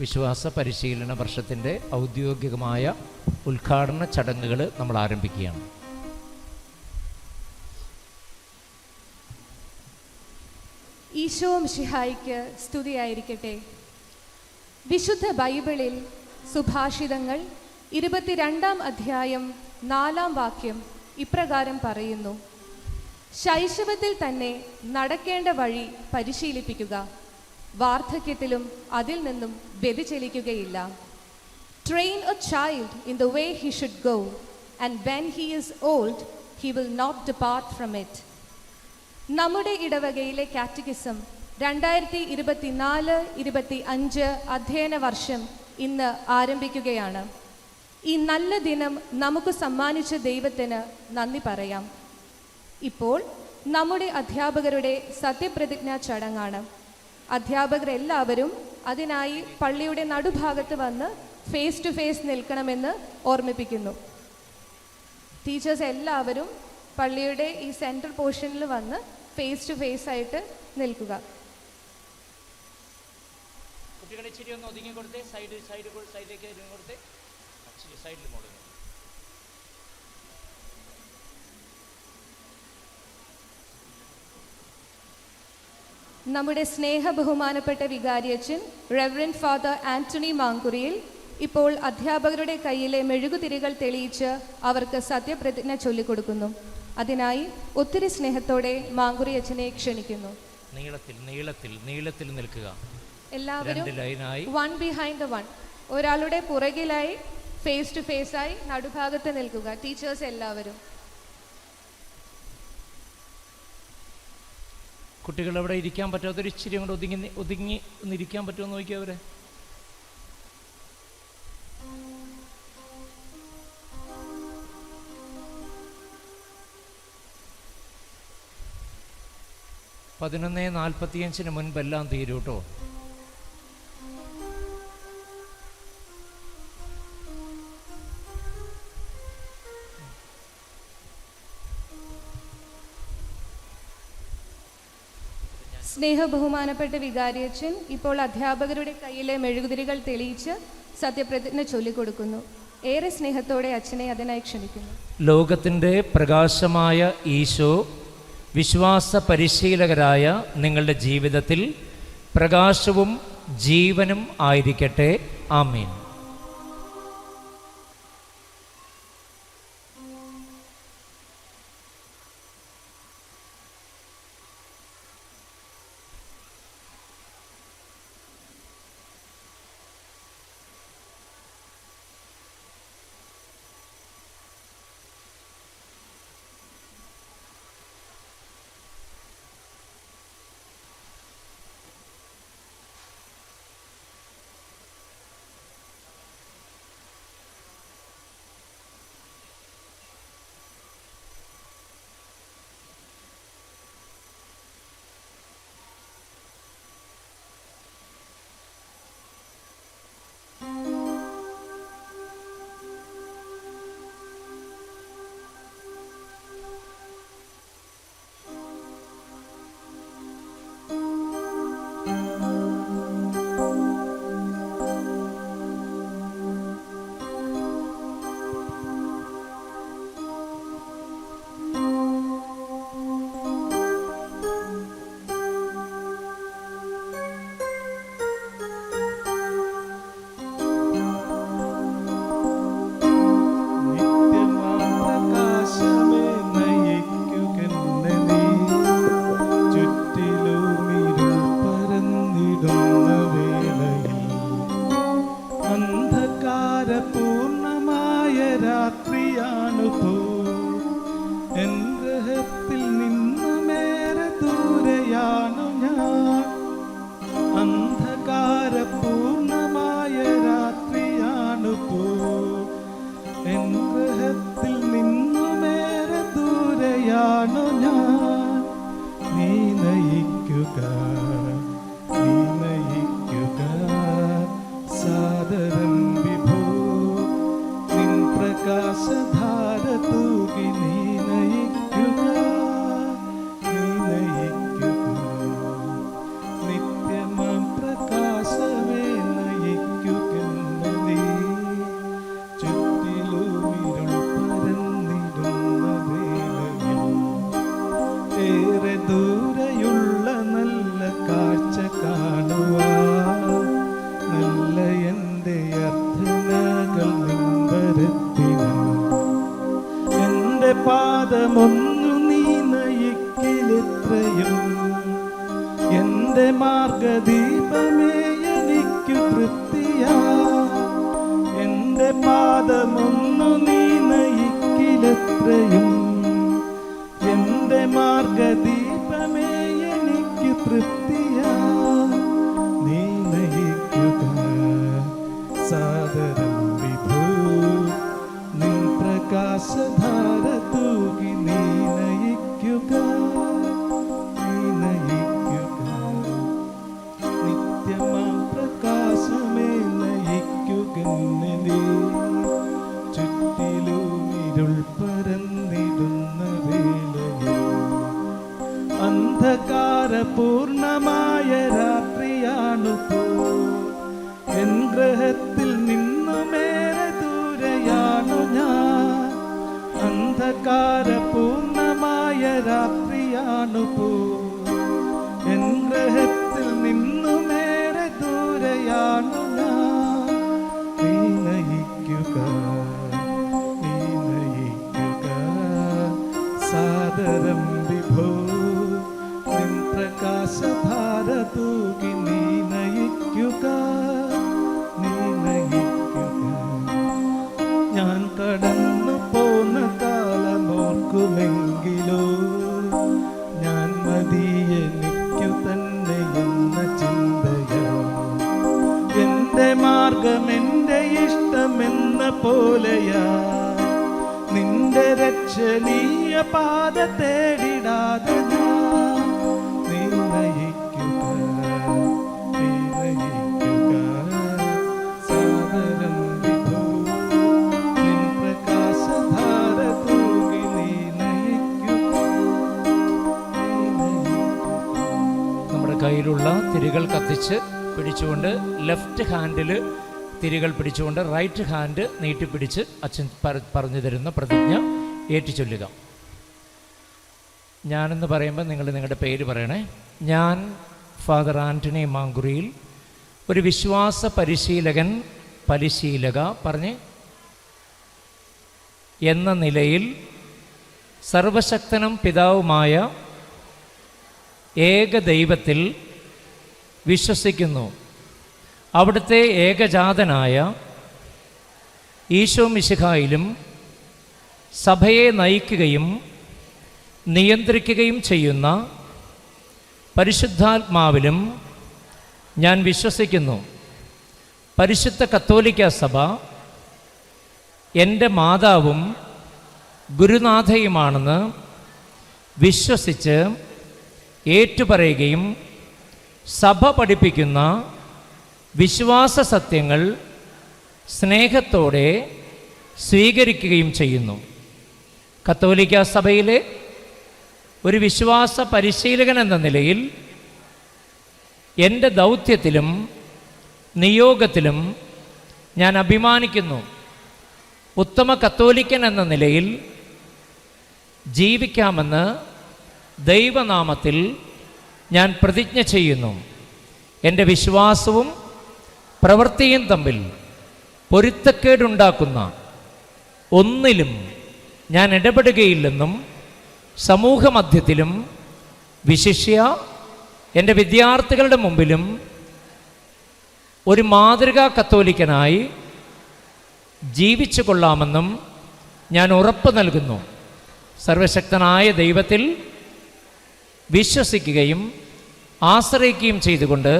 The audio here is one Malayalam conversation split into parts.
വിശ്വാസ പരിശീലന വർഷത്തിൻ്റെ ഔദ്യോഗികമായ ഉദ്ഘാടന ചടങ്ങുകൾ നമ്മൾ ആരംഭിക്കുകയാണ്. ഈശോ മിശിഹായിക്ക് സ്തുതിയായിരിക്കട്ടെ. വിശുദ്ധ ബൈബിളിൽ സുഭാഷിതങ്ങൾ 22-ാം അധ്യായം 4-ാം വാക്യം ഇപ്രകാരം പറയുന്നു: ശൈശവത്തിൽ തന്നെ നടക്കേണ്ട വഴി പരിശീലിപ്പിക്കുക, വാർദ്ധക്യത്തിലും അതിൽ നിന്നും വ്യതിചലിക്കുകയില്ല. Train a child in the way he should go, and when he is old, he will not depart from it. നമ്മുടെ ഇടവകയിലെ കാറ്റഗിസം 2024-25 അധ്യയന വർഷം ഇന്ന് ആരംഭിക്കുകയാണ്. ഈ നല്ല ദിനം നമുക്ക് സമ്മാനിച്ച ദൈവത്തിന് നന്ദി പറയാം. ഇപ്പോൾ നമ്മുടെ അധ്യാപകരുടെ സത്യപ്രതിജ്ഞാ ചടങ്ങാണ്. അധ്യാപകരെല്ലാവരും അതിനായി പള്ളിയുടെ നടുഭാഗത്ത് വന്ന് ഫേസ് ടു ഫേസ് നിൽക്കണമെന്ന് ഓർമ്മിപ്പിക്കുന്നു. ടീച്ചേഴ്സ് എല്ലാവരും പള്ളിയുടെ ഈ സെൻട്രൽ പോർഷനിൽ വന്ന് ഫേസ് ടു ഫേസ് ആയിട്ട് നിൽക്കുക. കുട്ടികളെ ഇച്ചിരി ഒന്ന് ഒതുങ്ങി കൊടുത്തേ, സൈഡിലേക്ക് കൊടുത്തേ, സൈഡിൽ മോളെ. നമ്മുടെ സ്നേഹ ബഹുമാനപ്പെട്ട വികാരിയച്ചൻ റെവറൻഡ് ഫാദർ ആന്റണി മാങ്കുറിയിൽ ഇപ്പോൾ അധ്യാപകരുടെ കയ്യിലെ മെഴുകുതിരികൾ തെളിയിച്ച് അവർക്ക് സത്യപ്രതിജ്ഞ ചൊല്ലിക്കൊടുക്കുന്നു. അതിനായി ഒത്തിരി സ്നേഹത്തോടെ മാങ്കുറി അച്ഛനെ ക്ഷണിക്കുന്നു. നീളത്തിൽ നിൽക്കുക. എല്ലാവരും വൺ ബിഹൈൻഡ് ദ വൺ, ഒരാളുടെ പുറകിലായി ഫേസ് ടു ഫേസ് ആയി നടുഭാഗത്ത് നിൽക്കുക. ടീച്ചേഴ്സ് എല്ലാവരും. കുട്ടികൾ അവിടെ ഇരിക്കാൻ പറ്റാത്തൊരു ഇച്ചിരി കൊണ്ട് ഒതുങ്ങി ഒന്നിരിക്കാൻ പറ്റുമെന്ന് നോക്കിയാൽ അവരെ. പതിനൊന്ന് 45 മുൻപെല്ലാം തീരും കേട്ടോ. സ്നേഹ ബഹുമാനപ്പെട്ട വികാരിയച്ചൻ ഇപ്പോൾ അധ്യാപകരുടെ കയ്യിലെ മെഴുകുതിരികൾ തെളിയിച്ച് സത്യപ്രതിജ്ഞ ചൊല്ലിക്കൊടുക്കുന്നു. ഏറെ സ്നേഹത്തോടെ അച്ഛനെ അതിനായി ക്ഷണിക്കുന്നു. ലോകത്തിൻ്റെ പ്രകാശമായ ഈശോ വിശ്വാസ പരിശീലകരായ നിങ്ങളുടെ ജീവിതത്തിൽ പ്രകാശവും ജീവനും ആയിരിക്കട്ടെ. ആമേൻ. എൻ്റെ മാർഗദീപമേ എനിക്കു തൃപ്തിയാ, എൻ്റെ പാദമൊന്നു നീ നയിക്കിലത്രയും. എൻ്റെ മാർഗദീപമേ എനിക്കു തൃപ്തിയാ, നീ നയിക്കുക സാദരം വിഭൂ. നിൻ പ്രകാശധാര തൂകി നീ നയിക്കുക, നീ നയിക്കുക. നിത്യമാം പ്രകാശമേ നയിക്കുക നീ. ചുറ്റിലും ഇരുൾ പരന്നിടുന്ന വേളയിൽ അന്ധകാരപൂർണമായ രാത്രിയാണു പോ. എൻ ഗ്രഹത്തിൽ നിന്നുമേറെ ദൂരെയാണു ഞാൻ. അന്ധകാരപൂർണമായ രാത്രിയാണു പോ. എൻ ഗ്രഹത്തിൽ നിന്നുമേറെ ദൂരെയാണു ഞാൻ. നീ നയിക്കുക, നീ നയിക്കുക സാദരം വിഭോ. നിൻ പ്രകാശധാര തൂകി നീ നയിക്കുക, നീ നയിക്കുക. ഞാൻ കടന്നു പോന്ന കാലമോർക്കുമെങ്കിലോ ഞാൻ മതിയെനിക്കു തന്നെ എന്ന ചിന്തയോ. എൻ്റെ മാർഗം എൻ്റെ ഇഷ്ടമെന്ന പോലെയാ, നിന്റെ രക്ഷണീയ പാത തേടിടാതെ ഞാൻ. നീ നയിക്കുക, നീ നയിക്കുക സാദരം വിഭൂ. നിൻ പ്രകാശധാര തൂകി നീ നയിക്കുക, നീ നയിക്കുക. നമ്മുടെ കയ്യിലുള്ള തിരികൾ കത്തിച്ച് പിടിച്ചുകൊണ്ട് ലെഫ്റ്റ് ഹാൻഡിൽ തിരികൾ പിടിച്ചുകൊണ്ട് റൈറ്റ് ഹാൻഡ് നീട്ടിപ്പിടിച്ച് അച്ഛൻ പറഞ്ഞു തരുന്ന പ്രതിജ്ഞ ഏറ്റുചൊല്ലുക. ഞാനെന്ന് പറയുമ്പോൾ നിങ്ങൾ നിങ്ങളുടെ പേര് പറയണേ. ഞാൻ ഫാദർ ആൻ്റണി മാങ്കുറിയിൽ ഒരു വിശ്വാസ പരിശീലക പറഞ്ഞ് എന്ന നിലയിൽ സർവശക്തനും പിതാവുമായ ഏക ദൈവത്തിൽ വിശ്വസിക്കുന്നു. അവിടുത്തെ ഏകജാതനായ ഈശോ മിശിഹായിലും സഭയെ നയിക്കുകയും നിയന്ത്രിക്കുകയും ചെയ്യുന്ന പരിശുദ്ധാത്മാവിലും ഞാൻ വിശ്വസിക്കുന്നു. പരിശുദ്ധ കത്തോലിക്ക സഭ എൻ്റെ മാതാവും ഗുരുനാഥയുമാണെന്ന് വിശ്വസിച്ച് ഏറ്റുപറയുകയും സഭ പഠിപ്പിക്കുന്ന വിശ്വാസ സത്യങ്ങൾ സ്നേഹത്തോടെ സ്വീകരിക്കുകയും ചെയ്യുന്നു. കത്തോലിക്ക സഭയിലെ ഒരു വിശ്വാസ പരിശീലകൻ എന്ന നിലയിൽ എൻ്റെ ദൗത്യത്തിലും നിയോഗത്തിലും ഞാൻ അഭിമാനിക്കുന്നു. ഉത്തമ കത്തോലിക്കൻ എന്ന നിലയിൽ ജീവിക്കാമെന്ന് ദൈവനാമത്തിൽ ഞാൻ പ്രതിജ്ഞ ചെയ്യുന്നു. എൻ്റെ വിശ്വാസവും പ്രവൃത്തിയും തമ്മിൽ പൊരുത്തക്കേടുണ്ടാക്കുന്ന ഒന്നിലും ഞാൻ ഇടപെടുകയില്ലെന്നും സമൂഹമധ്യത്തിലും വിശിഷ്യ എൻ്റെ വിദ്യാർത്ഥികളുടെ മുമ്പിലും ഒരു മാതൃകാ കത്തോലിക്കനായി ജീവിച്ചു കൊള്ളാമെന്നും ഞാൻ ഉറപ്പ് നൽകുന്നു. സർവശക്തനായ ദൈവത്തിൽ വിശ്വസിക്കുകയും ആശ്രയിക്കുകയും ചെയ്തുകൊണ്ട്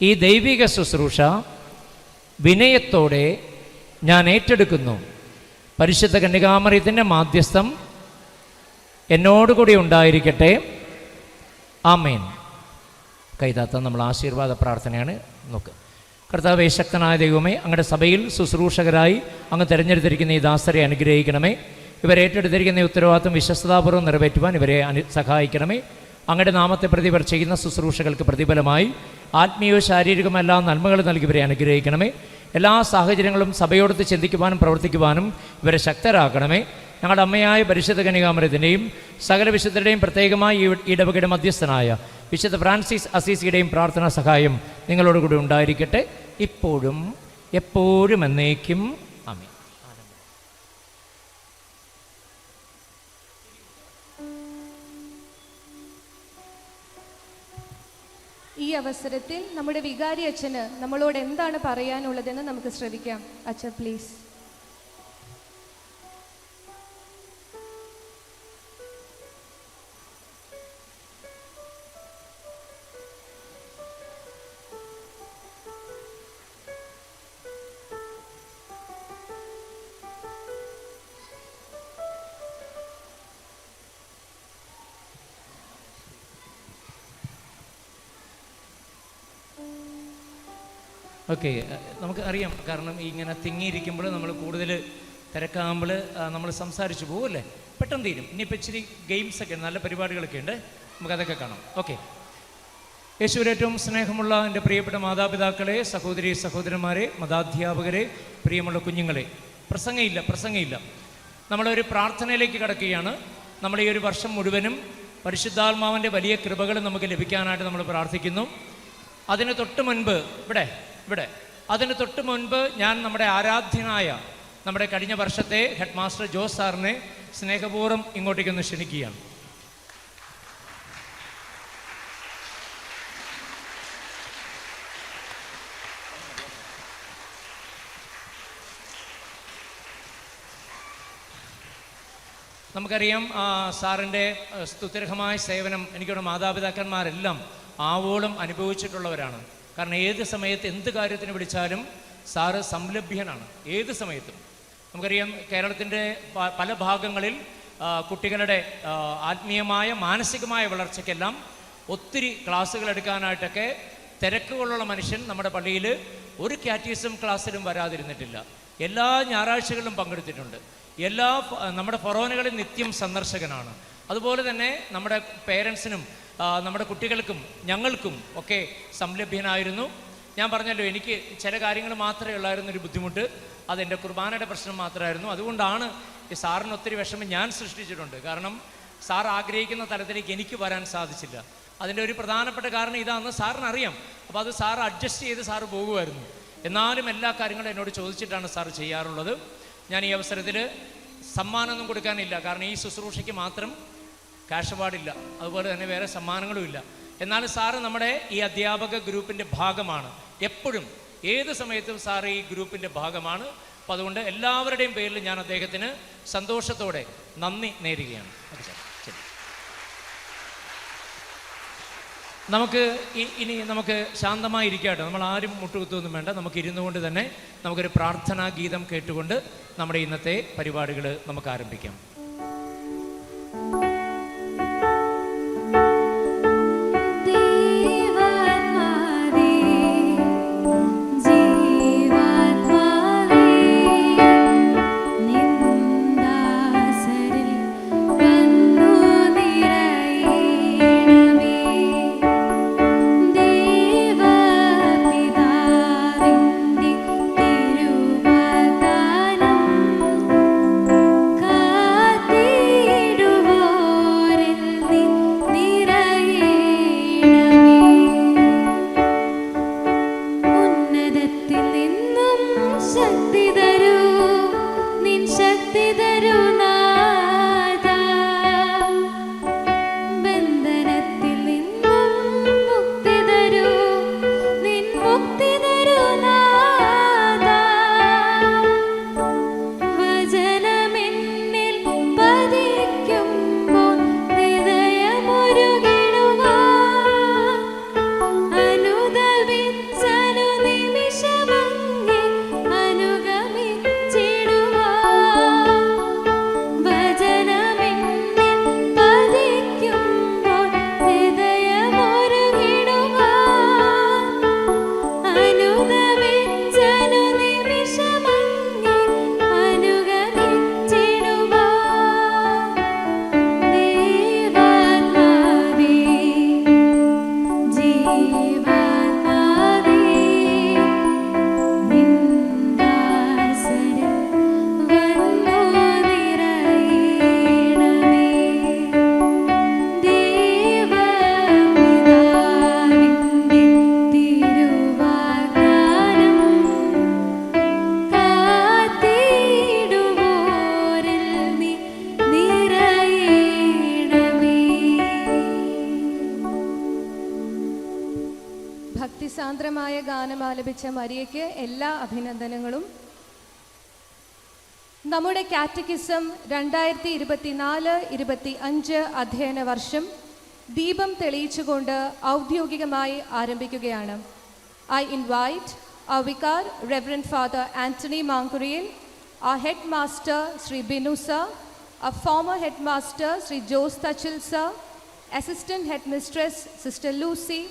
ഈ ദൈവിക ശുശ്രൂഷ വിനയത്തോടെ ഞാൻ ഏറ്റെടുക്കുന്നു. പരിശുദ്ധ കന്യകാമറിയത്തിൻ്റെ മാധ്യസ്ഥം എന്നോടുകൂടി ഉണ്ടായിരിക്കട്ടെ. ആമേൻ. കൈതാത്ത നമ്മൾ ആശീർവാദ പ്രാർത്ഥനയാണ്. നോക്ക്. കർത്താവേ, ശക്തനായ ദൈവമേ, അങ്ങയുടെ സഭയിൽ ശുശ്രൂഷകരായി അങ്ങ് തിരഞ്ഞെടുത്തിരിക്കുന്ന ഈ ദാസരെ അനുഗ്രഹിക്കണമേ. ഇവരെ ഏറ്റെടുത്തിരിക്കുന്ന ഈ ഉത്തരവാദിത്വം വിശ്വസ്തതാപൂർവ്വം നിറവേറ്റുവാൻ ഇവരെ സഹായിക്കണമേ. അങ്ങയുടെ നാമത്തെ പ്രതി ഇവർ ചെയ്യുന്ന ശുശ്രൂഷകൾക്ക് പ്രതിഫലമായി ആത്മീയവും ശാരീരികവും എല്ലാ നന്മകൾ നൽകി ഇവരെ അനുഗ്രഹിക്കണമേ. എല്ലാ സാഹചര്യങ്ങളും സഭയോടൊത്ത് ചിന്തിക്കുവാനും പ്രവർത്തിക്കുവാനും ഇവരെ ശക്തരാക്കണമേ. ഞങ്ങളുടെ അമ്മയായ പരിശുദ്ധ കന്യകാമറിയത്തിൻ്റെയും സകല വിശുദ്ധരുടെയും പ്രത്യേകമായി ഈ ഇടവകയുടെ മധ്യസ്ഥനായ വിശുദ്ധ ഫ്രാൻസിസ് അസീസിയുടെയും പ്രാർത്ഥനാ സഹായം നിങ്ങളോടുകൂടി ഉണ്ടായിരിക്കട്ടെ, ഇപ്പോഴും എപ്പോഴും എന്നേക്കും. ആമേൻ. ഈ അവസരത്തിൽ നമ്മുടെ വികാരി അച്ഛന് നമ്മളോട് എന്താണ് പറയാനുള്ളതെന്ന് നമുക്ക് ശ്രവിക്കാം. അച്ഛൻ പ്ലീസ്. ഓക്കെ, നമുക്ക് അറിയാം. കാരണം ഇങ്ങനെ തിങ്ങിയിരിക്കുമ്പോൾ നമ്മൾ കൂടുതൽ തിരക്കാകുമ്പോൾ നമ്മൾ സംസാരിച്ചു പോകും അല്ലേ, പെട്ടെന്ന് തീരും. ഇനിയിപ്പോൾ ഇച്ചിരി ഗെയിംസൊക്കെ നല്ല പരിപാടികളൊക്കെ ഉണ്ട്, നമുക്കതൊക്കെ കാണാം. ഓക്കെ. യേശുവിൽ ഏറ്റവും സ്നേഹമുള്ള എൻ്റെ പ്രിയപ്പെട്ട മാതാപിതാക്കളെ, സഹോദരി സഹോദരന്മാരെ, മതാധ്യാപകരെ, പ്രിയമുള്ള കുഞ്ഞുങ്ങളെ, പ്രസംഗമില്ല. നമ്മളൊരു പ്രാർത്ഥനയിലേക്ക് കടക്കുകയാണ്. നമ്മൾ ഈ ഒരു വർഷം മുഴുവനും പരിശുദ്ധാത്മാവിൻ്റെ വലിയ കൃപകൾ നമുക്ക് ലഭിക്കാനായിട്ട് നമ്മൾ പ്രാർത്ഥിക്കുന്നു. അതിന് തൊട്ട് മുൻപ് അതിന് തൊട്ട് മുൻപ് ഞാൻ നമ്മുടെ ആരാധ്യനായ നമ്മുടെ കഴിഞ്ഞ വർഷത്തെ ഹെഡ് മാസ്റ്റർ ജോസ് സാറിനെ സ്നേഹപൂർവ്വം ഇങ്ങോട്ടേക്കൊന്ന് ക്ഷണിക്കുകയാണ്. നമുക്കറിയാം സാറിൻ്റെ സ്തുത്യർഹമായ സേവനം എനിക്കുള്ള മാതാപിതാക്കന്മാരെല്ലാം ആവോളം അനുഭവിച്ചിട്ടുള്ളവരാണ്. കാരണം ഏത് സമയത്ത് എന്ത് കാര്യത്തിന് വിളിച്ചാലും സാറ് സംലഭ്യനാണ്, ഏത് സമയത്തും. നമുക്കറിയാം കേരളത്തിൻ്റെ പല ഭാഗങ്ങളിൽ കുട്ടികളുടെ ആത്മീയമായ മാനസികമായ വളർച്ചയ്ക്കെല്ലാം ഒത്തിരി ക്ലാസ്സുകൾ എടുക്കാനായിട്ടൊക്കെ തിരക്കുകളുള്ള മനുഷ്യൻ നമ്മുടെ പള്ളിയിൽ ഒരു കാറ്റീസം ക്ലാസ്സിലും വരാതിരുന്നിട്ടില്ല. എല്ലാ ഞായറാഴ്ചകളിലും പങ്കെടുത്തിട്ടുണ്ട്. നമ്മുടെ ഫൊറോനകളിൽ നിത്യം സന്ദർശകനാണ്. അതുപോലെ തന്നെ നമ്മുടെ പേരൻസിനും നമ്മുടെ കുട്ടികൾക്കും ഞങ്ങൾക്കും ഒക്കെ സംലഭ്യനായിരുന്നു. ഞാൻ പറഞ്ഞല്ലോ, എനിക്ക് ചില കാര്യങ്ങൾ മാത്രമേ ഉള്ളായിരുന്നു ഒരു ബുദ്ധിമുട്ട്, അതെൻ്റെ കുർബാനയുടെ പ്രശ്നം മാത്രമായിരുന്നു. അതുകൊണ്ടാണ് ഈ സാറിന് ഒത്തിരി വിഷമം ഞാൻ സൃഷ്ടിച്ചിട്ടുണ്ട്. കാരണം സാർ ആഗ്രഹിക്കുന്ന തലത്തിലേക്ക് എനിക്ക് വരാൻ സാധിച്ചില്ല. അതിൻ്റെ ഒരു പ്രധാനപ്പെട്ട കാരണം ഇതാണെന്ന് സാറിന് അറിയാം. അപ്പോൾ അത് സാർ അഡ്ജസ്റ്റ് ചെയ്ത് സാറ് പോകുമായിരുന്നു. എന്നാലും എല്ലാ കാര്യങ്ങളും എന്നോട് ചോദിച്ചിട്ടാണ് സാർ ചെയ്യാറുള്ളത്. ഞാൻ ഈ അവസരത്തിൽ സമ്മാനമൊന്നും കൊടുക്കാനില്ല, കാരണം ഈ ശുശ്രൂഷയ്ക്ക് മാത്രം ക്യാഷ് അവാർഡില്ല, അതുപോലെ തന്നെ വേറെ സമ്മാനങ്ങളുമില്ല. എന്നാലും സാറ് നമ്മുടെ ഈ അധ്യാപക ഗ്രൂപ്പിൻ്റെ ഭാഗമാണ്. എപ്പോഴും ഏത് സമയത്തും സാറ് ഈ ഗ്രൂപ്പിൻ്റെ ഭാഗമാണ്. അപ്പം അതുകൊണ്ട് എല്ലാവരുടെയും പേരിൽ ഞാൻ അദ്ദേഹത്തിന് സന്തോഷത്തോടെ നന്ദി നേരുകയാണ്. നമുക്ക് ശാന്തമായി ഇരിക്കാട്ടോ, നമ്മൾ ആരും മുട്ടുകുത്തൊന്നും വേണ്ട. നമുക്ക് ഇരുന്നു കൊണ്ട് തന്നെ നമുക്കൊരു പ്രാർത്ഥനാ ഗീതം കേട്ടുകൊണ്ട് നമ്മുടെ ഇന്നത്തെ പരിപാടികൾ നമുക്ക് ആരംഭിക്കാം. ഭക്തിസാന്ദ്രമായ ഗാനം ആലപിച്ച മരിയയ്ക്ക് എല്ലാ അഭിനന്ദനങ്ങളും. നമ്മുടെ കാറ്റക്കിസം 2024-25 അധ്യയന വർഷം ദീപം തെളിയിച്ചുകൊണ്ട് ഔദ്യോഗികമായി ആരംഭിക്കുകയാണ്. I invite our vicar, Reverend Father Anthony Mankuriel, our headmaster, Sri Binu sir, our former headmaster, Sri Jose Tachil sir, assistant headmistress, Sister Lucy,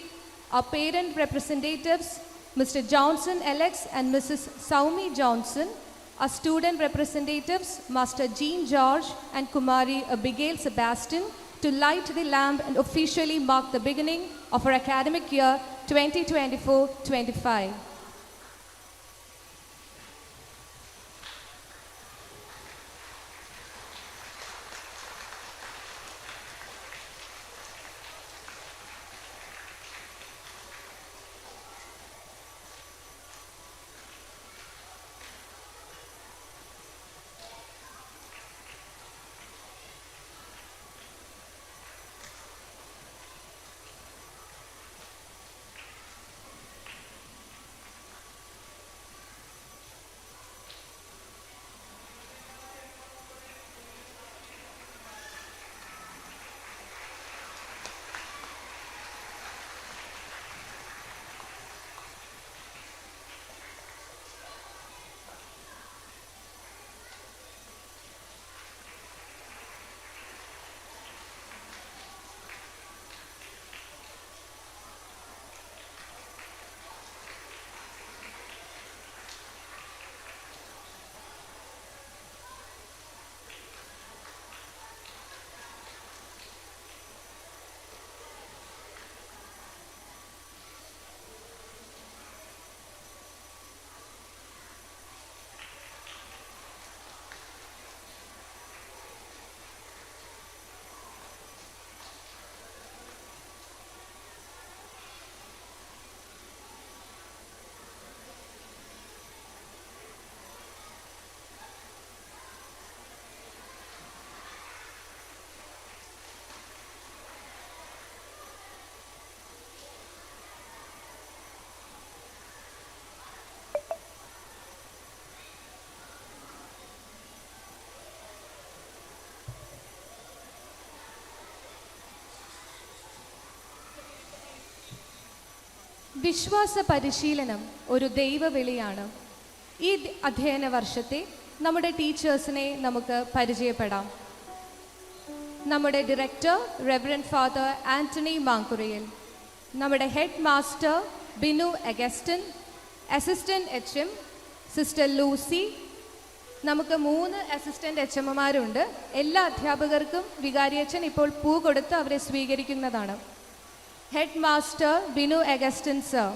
our parent representatives, Mr. Johnson Alex and Mrs. Saumi Johnson, our student representatives, Master Jean George and Kumari Abigail Sebastian, to light the lamp and officially mark the beginning of our academic year 2024-25. വിശ്വാസ പരിശീലനം ഒരു ദൈവവിളിയാണ്. ഈ അധ്യയന വർഷത്തെ നമ്മുടെ ടീച്ചേഴ്സിനെ നമുക്ക് പരിചയപ്പെടാം. നമ്മുടെ ഡയറക്ടർ റെവറൻഡ് ഫാദർ ആന്റണി മാങ്കുറിയൽ, നമ്മുടെ head master Binu Augustine, assistant HM sister Lucy. നമുക്ക് 3 അസിസ്റ്റന്റ് HMമാരുണ്ട്. എല്ലാ അധ്യാപകർക്കും വികാരിയച്ഛൻ ഇപ്പോൾ പൂ കൊടുത്ത് അവരെ സ്വീകരിക്കുന്നതാണ്. Head master Binu Augustine sir,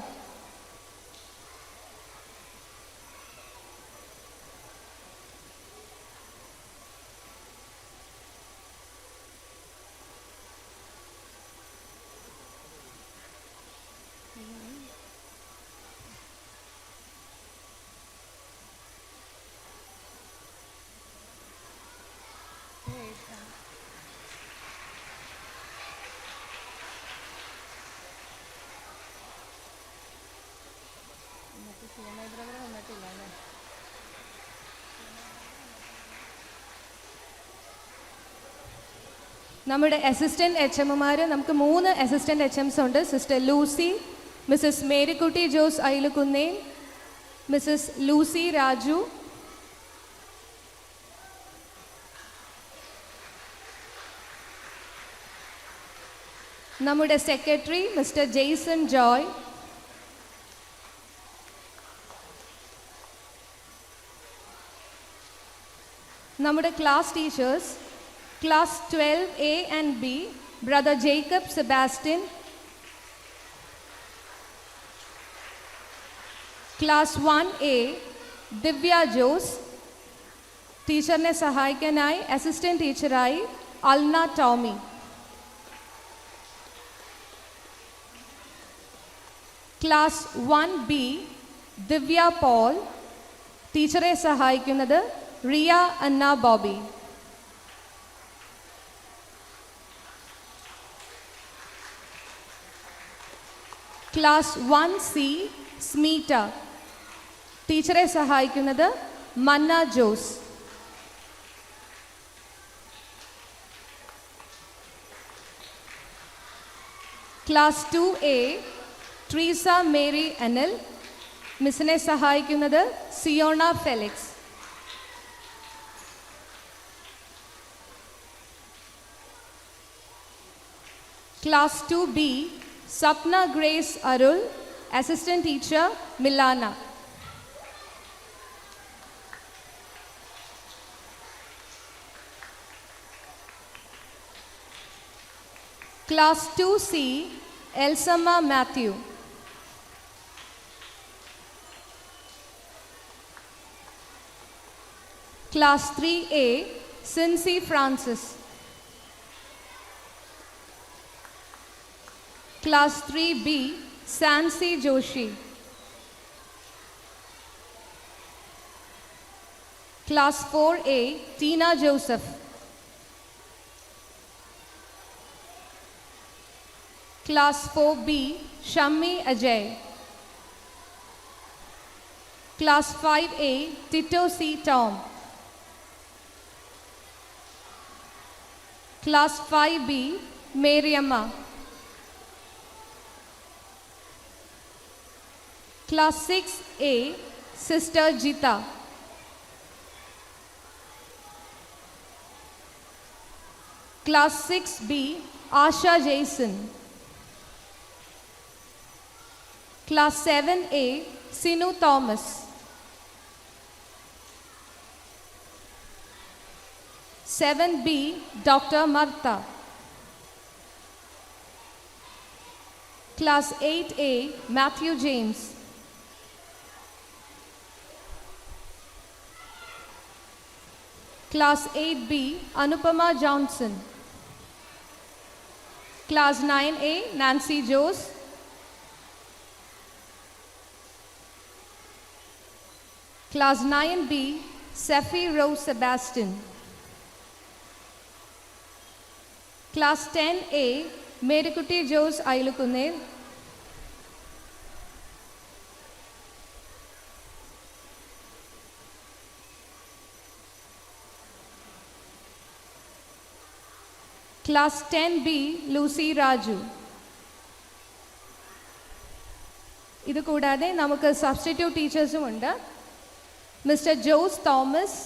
നമ്മുടെ അസിസ്റ്റന്റ് HMമാർ, നമുക്ക് 3 അസിസ്റ്റന്റ് HMs ഉണ്ട്. Sister Lucy, Mrs Marykutty Jose Ailukkunnel, Mrs Lucy Raju. നമ്മുടെ സെക്രട്ടറി മിസ്റ്റർ ജെയ്സൺ ജോയ്. നമ്മുടെ class teachers, Class 12A and B, Brother Jacob Sebastian. Class 1A, Divya Jose. ടീച്ചറിനെ സഹായിക്കാനായി അസിസ്റ്റന്റ് ടീച്ചറായി Alna Tommy. Class 1B, Divya Paul. ടീച്ചറെ സഹായിക്കുന്നത് Riya Anna Bobby. Class 1C Smita. ടീച്ചറെ സഹായിക്കുന്നത് Manna Jose. Class 2A Treesa Mary Anil. മിസ്സിനെ സഹായിക്കുന്നത് Siona Felix. Class 2B Sapna Grace Arul. Assistant teacher Milana. Class 2C Elsamma Mathew. Class 3A Sincy Francis. Class 3B Sancy Joshi. Class 4A Tina Joseph. Class 4B Shammi Ajay. Class 5A Tito C Tom. Class 5B Mariyamma. Class 6A sister Jitha. Class 6B Asha Jaison. Class 7A Sinu Thomas. 7B doctor Martha. Class 8A Mathew James. Class 8B Anupama Johnson. Class 9A Nancy Jose. Class 9B Sefi Rose Sebastian. Class 10A Marykutty Jose Ayalukkunnel. Class 10B Lucy Raju. ഇത് കൂടാതെ നമുക്ക് സബ്സ്റ്റിറ്റ്യൂട്ട് ടീച്ചേഴ്സും ഉണ്ട്. Mister Jose Thomas,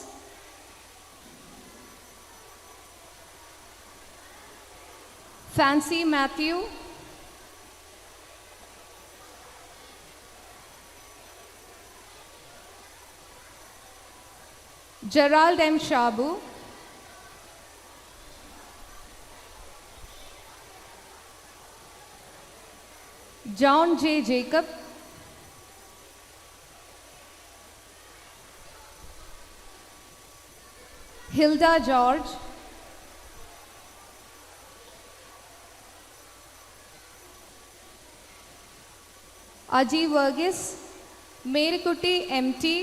Fancy Mathew, Gerald M Shabu, John J Jacob, Hilda George, Aji Varghese, Marykutty M T,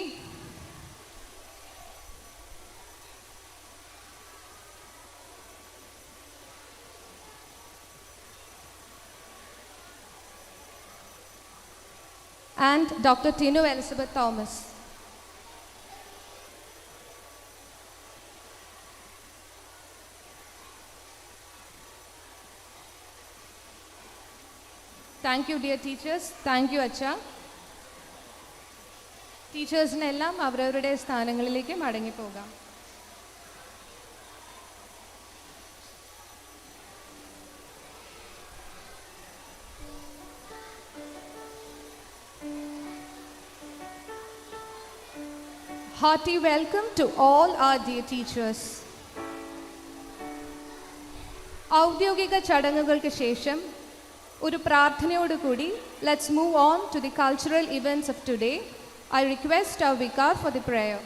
and Dr. Tinu Elizabeth Thomas. Thank you, dear teachers. Thank you, Acha. ടീച്ചേഴ്സിനെല്ലാം അവരവരുടെ സ്ഥാനങ്ങളിലേക്ക് മടങ്ങിപ്പോകാം. Hearty welcome to all our dear teachers. ഔദ്യോഗിക ചടങ്ങുകൾക്ക് ശേഷം ഒരു പ്രാർത്ഥനയോടുകൂടി let's move on to the cultural events of today. I request our vicar for the prayer.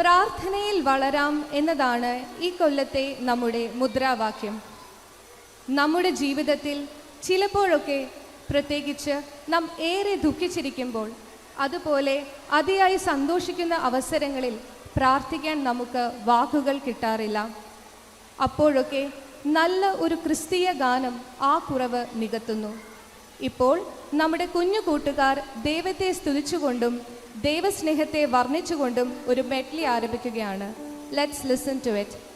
പ്രാർത്ഥനയിൽ വളരാം എന്നതാണ് ഈ കൊല്ലത്തെ നമ്മുടെ മുദ്രാവാക്യം. നമ്മുടെ ജീവിതത്തിൽ ചിലപ്പോഴൊക്കെ, പ്രത്യേകിച്ച് നാം ഏറെ ദുഃഖിച്ചിരിക്കുമ്പോൾ, അതുപോലെ അതിയായി സന്തോഷിക്കുന്ന അവസരങ്ങളിൽ പ്രാർത്ഥിക്കാൻ നമുക്ക് വാക്കുകൾ കിട്ടാറില്ല. അപ്പോഴൊക്കെ നല്ല ഒരു ക്രിസ്തീയ ഗാനം ആ കുറവ് നികത്തുന്നു. ഇപ്പോൾ നമ്മുടെ കുഞ്ഞു കൂട്ടുകാർ ദൈവത്തെ സ്തുതിച്ചുകൊണ്ടും ദൈവസ്നേഹത്തെ വർണ്ണിച്ചുകൊണ്ടും ഒരു മെഡ്ലി ആരംഭിക്കുകയാണ്. Let's listen to it.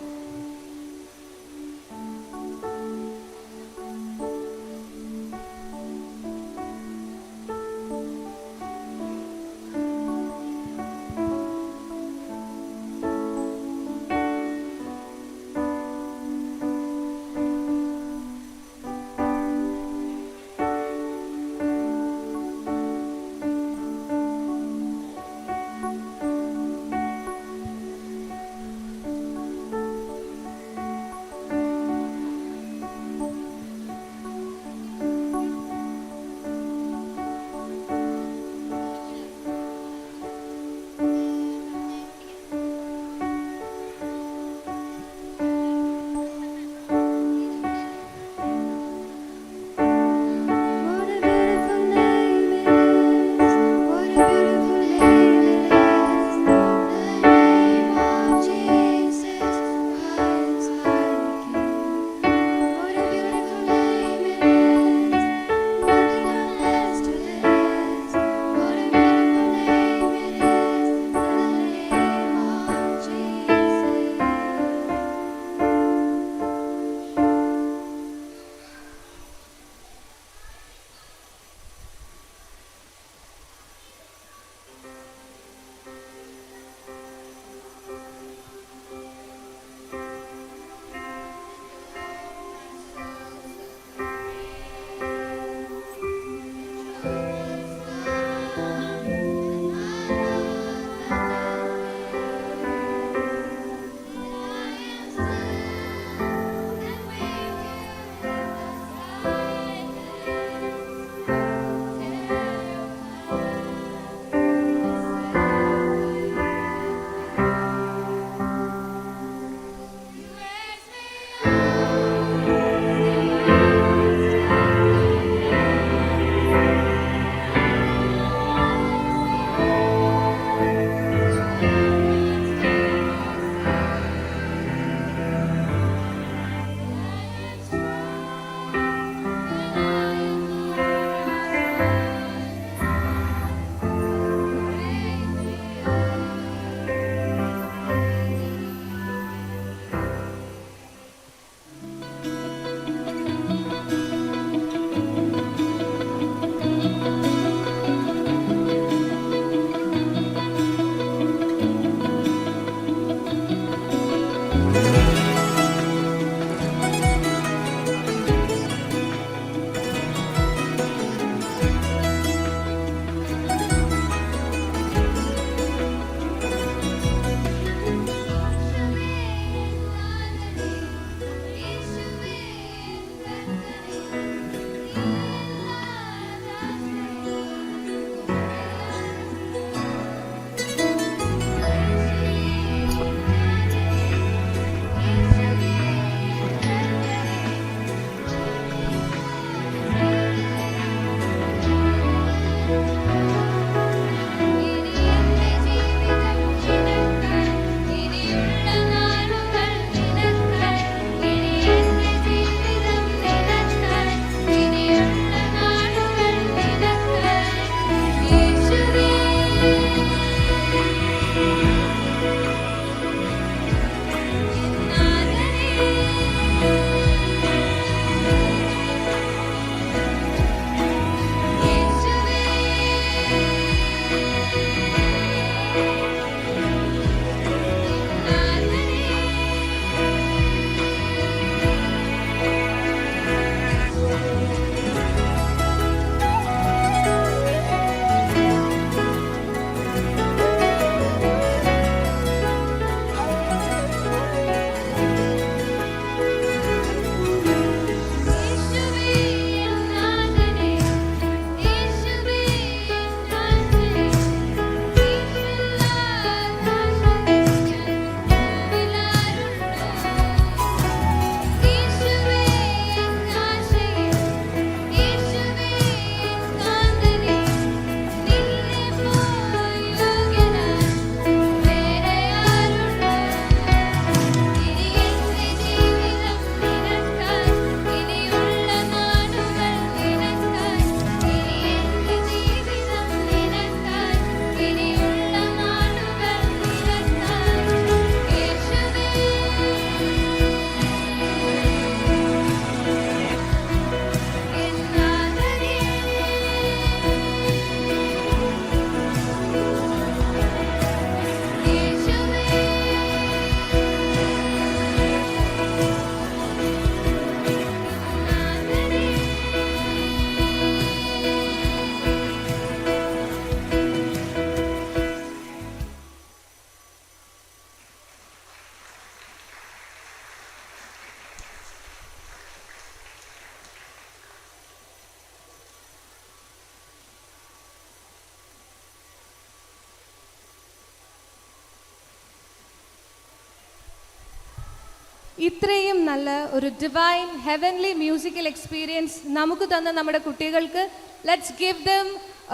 ഇത്രയും നല്ല ഒരു ഡിവൈൻ ഹെവൻലി മ്യൂസിക്കൽ എക്സ്പീരിയൻസ് നമുക്ക് തന്ന നമ്മുടെ കുട്ടികൾക്ക് let's give them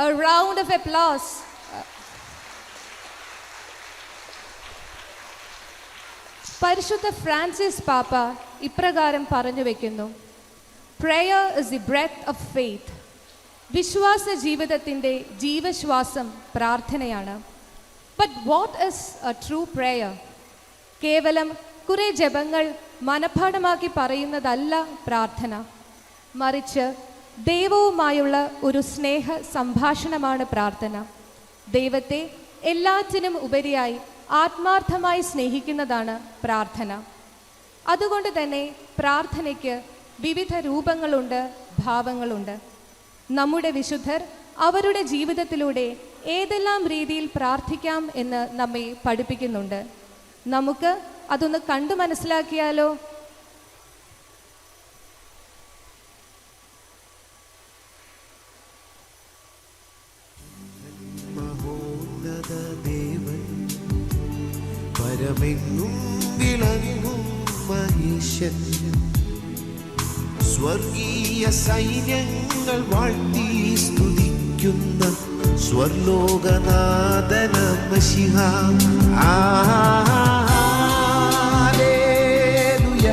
a round of applause. പരിശുദ്ധ ഫ്രാൻസിസ് പാപ്പ ഇപ്രകാരം പറഞ്ഞു വയ്ക്കുന്നു: prayer is the breath of faith. വിശ്വാസ ജീവിതത്തിൻ്റെ ജീവശ്വാസം പ്രാർത്ഥനയാണ്. But what is a true prayer? കേവലം കുറേ ജപങ്ങൾ മനഃപാഠമാക്കി പറയുന്നതല്ല പ്രാർത്ഥന, മറിച്ച് ദൈവവുമായുള്ള ഒരു സ്നേഹ സംഭാഷണമാണ് പ്രാർത്ഥന. ദൈവത്തെ എല്ലാറ്റിനും ഉപരിയായി ആത്മാർത്ഥമായി സ്നേഹിക്കുന്നതാണ് പ്രാർത്ഥന. അതുകൊണ്ട് തന്നെ പ്രാർത്ഥനയ്ക്ക് വിവിധ രൂപങ്ങളുണ്ട്, ഭാവങ്ങളുണ്ട്. നമ്മുടെ വിശുദ്ധർ അവരുടെ ജീവിതത്തിലൂടെ ഏതെല്ലാം രീതിയിൽ പ്രാർത്ഥിക്കാം എന്ന് നമ്മെ പഠിപ്പിക്കുന്നുണ്ട്. നമുക്ക് അതൊന്ന് കണ്ടു മനസ്സിലാക്കിയാലോ? മഹോന്നത ദേവൻ, പരമെങ്ങും വിളങ്ങും മഹേശൻ, സ്വർഗീയ സൈന്യങ്ങൾ വാഴ്ത്തി സ്തുതിക്കുന്ന സ്വർലോകനാഥന മശിഹ. ഹല്ലേലൂയ,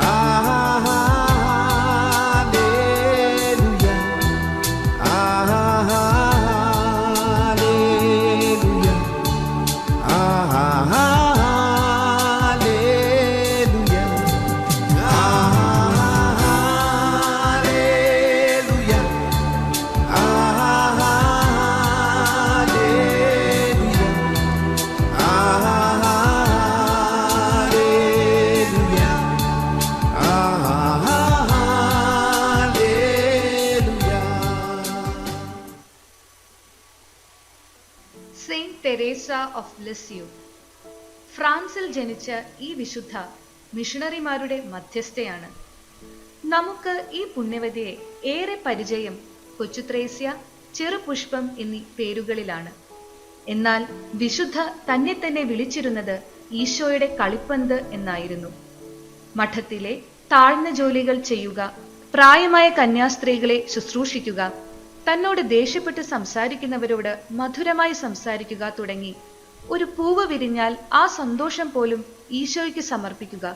ഹല്ലേലൂയ, ഹല്ലേലൂയ, സെയിന്റ് തെരേസ ഓഫ് ലിസ്യു. ഫ്രാൻസിൽ ജനിച്ച ഈ വിശുദ്ധ മിഷണറിമാരുടെ മധ്യസ്ഥയാണ്. നമുക്ക് ഈ പുണ്യവതിയെ ഏറെ പരിചയം കൊച്ചുത്രേസ്യ, ചെറുപുഷ്പം എന്നീ പേരുകളിലാണ്. എന്നാൽ വിശുദ്ധ തന്നെ തന്നെ വിളിച്ചിരുന്നത് ഈശോയുടെ കളിപ്പന്ത് എന്നായിരുന്നു. മഠത്തിലെ താഴ്ന്ന ജോലികൾ ചെയ്യുക, പ്രായമായ കന്യാസ്ത്രീകളെ ശുശ്രൂഷിക്കുക, തന്നോട് ദേഷ്യപ്പെട്ട് സംസാരിക്കുന്നവരോട് മധുരമായി സംസാരിക്കുക തുടങ്ങി ഒരു പൂവ് വിരിഞ്ഞാൽ ആ സന്തോഷം പോലും ഈശോയ്ക്ക് സമർപ്പിക്കുക,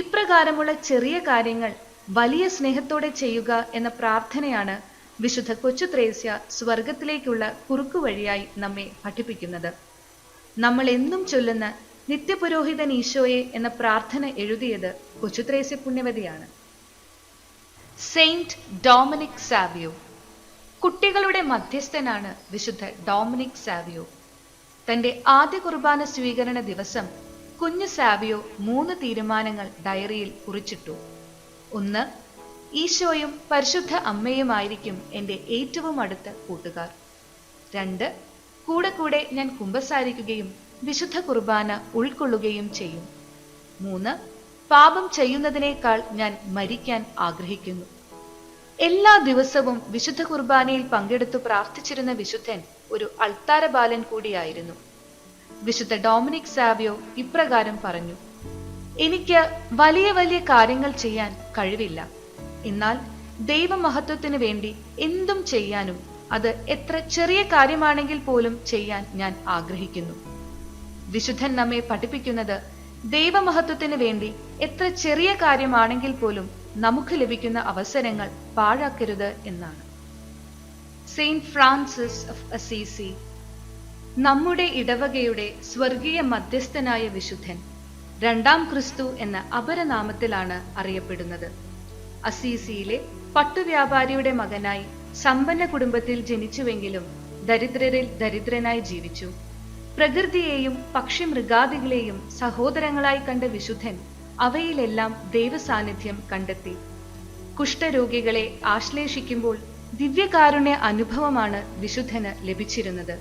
ഇപ്രകാരമുള്ള ചെറിയ കാര്യങ്ങൾ വലിയ സ്നേഹത്തോടെ ചെയ്യുക എന്ന പ്രാർത്ഥനയാണ് വിശുദ്ധ കൊച്ചുത്രേസ്യ സ്വർഗത്തിലേക്കുള്ള കുറുക്കുവഴിയായി നമ്മെ പഠിപ്പിക്കുന്നത്. നമ്മൾ എന്നും ചൊല്ലുന്ന നിത്യപുരോഹിതൻ ഈശോയെ എന്ന പ്രാർത്ഥന എഴുതിയത് കൊച്ചുത്രേസ്യ പുണ്യവതിയാണ്. Saint Dominic Savio. കുട്ടികളുടെ മധ്യസ്ഥനാണ് വിശുദ്ധ ഡൊമിനിക് സാവിയോ. തന്റെ ആദ്യ കുർബാന സ്വീകരണ ദിവസം കുഞ്ഞു സാവിയോ 3 തീരുമാനങ്ങൾ ഡയറിയിൽ കുറിച്ചിട്ടു. 1. ഈശോയും പരിശുദ്ധ അമ്മയുമായിരിക്കും എൻ്റെ ഏറ്റവും അടുത്ത കൂട്ടുകാർ. 2. കൂടെ കൂടെ ഞാൻ കുമ്പസാരിക്കുകയും വിശുദ്ധ കുർബാന ഉൾക്കൊള്ളുകയും ചെയ്യും. 3. പാപം ചെയ്യുന്നതിനേക്കാൾ ഞാൻ മരിക്കാൻ ആഗ്രഹിക്കുന്നു. എല്ലാ ദിവസവും വിശുദ്ധ കുർബാനയിൽ പങ്കെടുത്തു പ്രാർത്ഥിച്ചിരുന്ന വിശുദ്ധൻ ഒരു അൾത്താര ബാലൻ കൂടിയായിരുന്നു. വിശുദ്ധ ഡൊമിനിക് സാവിയോ ഇപ്രകാരം പറഞ്ഞു: എനിക്ക് വലിയ വലിയ കാര്യങ്ങൾ ചെയ്യാൻ കഴിവില്ല, എന്നാൽ ദൈവമഹത്വത്തിനു വേണ്ടി എന്തും ചെയ്യാനും അത് എത്ര ചെറിയ കാര്യമാണെങ്കിൽ പോലും ചെയ്യാൻ ഞാൻ ആഗ്രഹിക്കുന്നു. വിശുദ്ധൻ നമ്മെ പഠിപ്പിക്കുന്നത് ദൈവമഹത്വത്തിനു വേണ്ടി എത്ര ചെറിയ കാര്യമാണെങ്കിൽ പോലും നമുക്ക് ലഭിക്കുന്ന അവസരങ്ങൾ പാഴാക്കരുത് എന്നാണ്. Saint Francis of Assisi. നമ്മുടെ ഇടവകയുടെ സ്വർഗീയ മധ്യസ്ഥനായ വിശുദ്ധൻ 2ാം ക്രിസ്തു എന്ന അപരനാമത്തിലാണ് അറിയപ്പെടുന്നത്. അസീസിയിലെ പട്ടുവ്യാപാരിയുടെ മകനായി സമ്പന്ന കുടുംബത്തിൽ ജനിച്ചുവെങ്കിലും ദരിദ്രരിൽ ദരിദ്രനായി ജീവിച്ചു. പ്രകൃതിയെയും പക്ഷിമൃഗാദികളെയും സഹോദരങ്ങളായി കണ്ട വിശുദ്ധൻ അവയിലെല്ലാം ദൈവസാന്നിധ്യം കണ്ടെത്തി. കുഷ്ഠരോഗികളെ ആശ്ലേഷിക്കുമ്പോൾ ദിവ്യകാരുണ്യ അനുഭവമാണ് വിശുദ്ധന് ലഭിച്ചിരുന്നത്.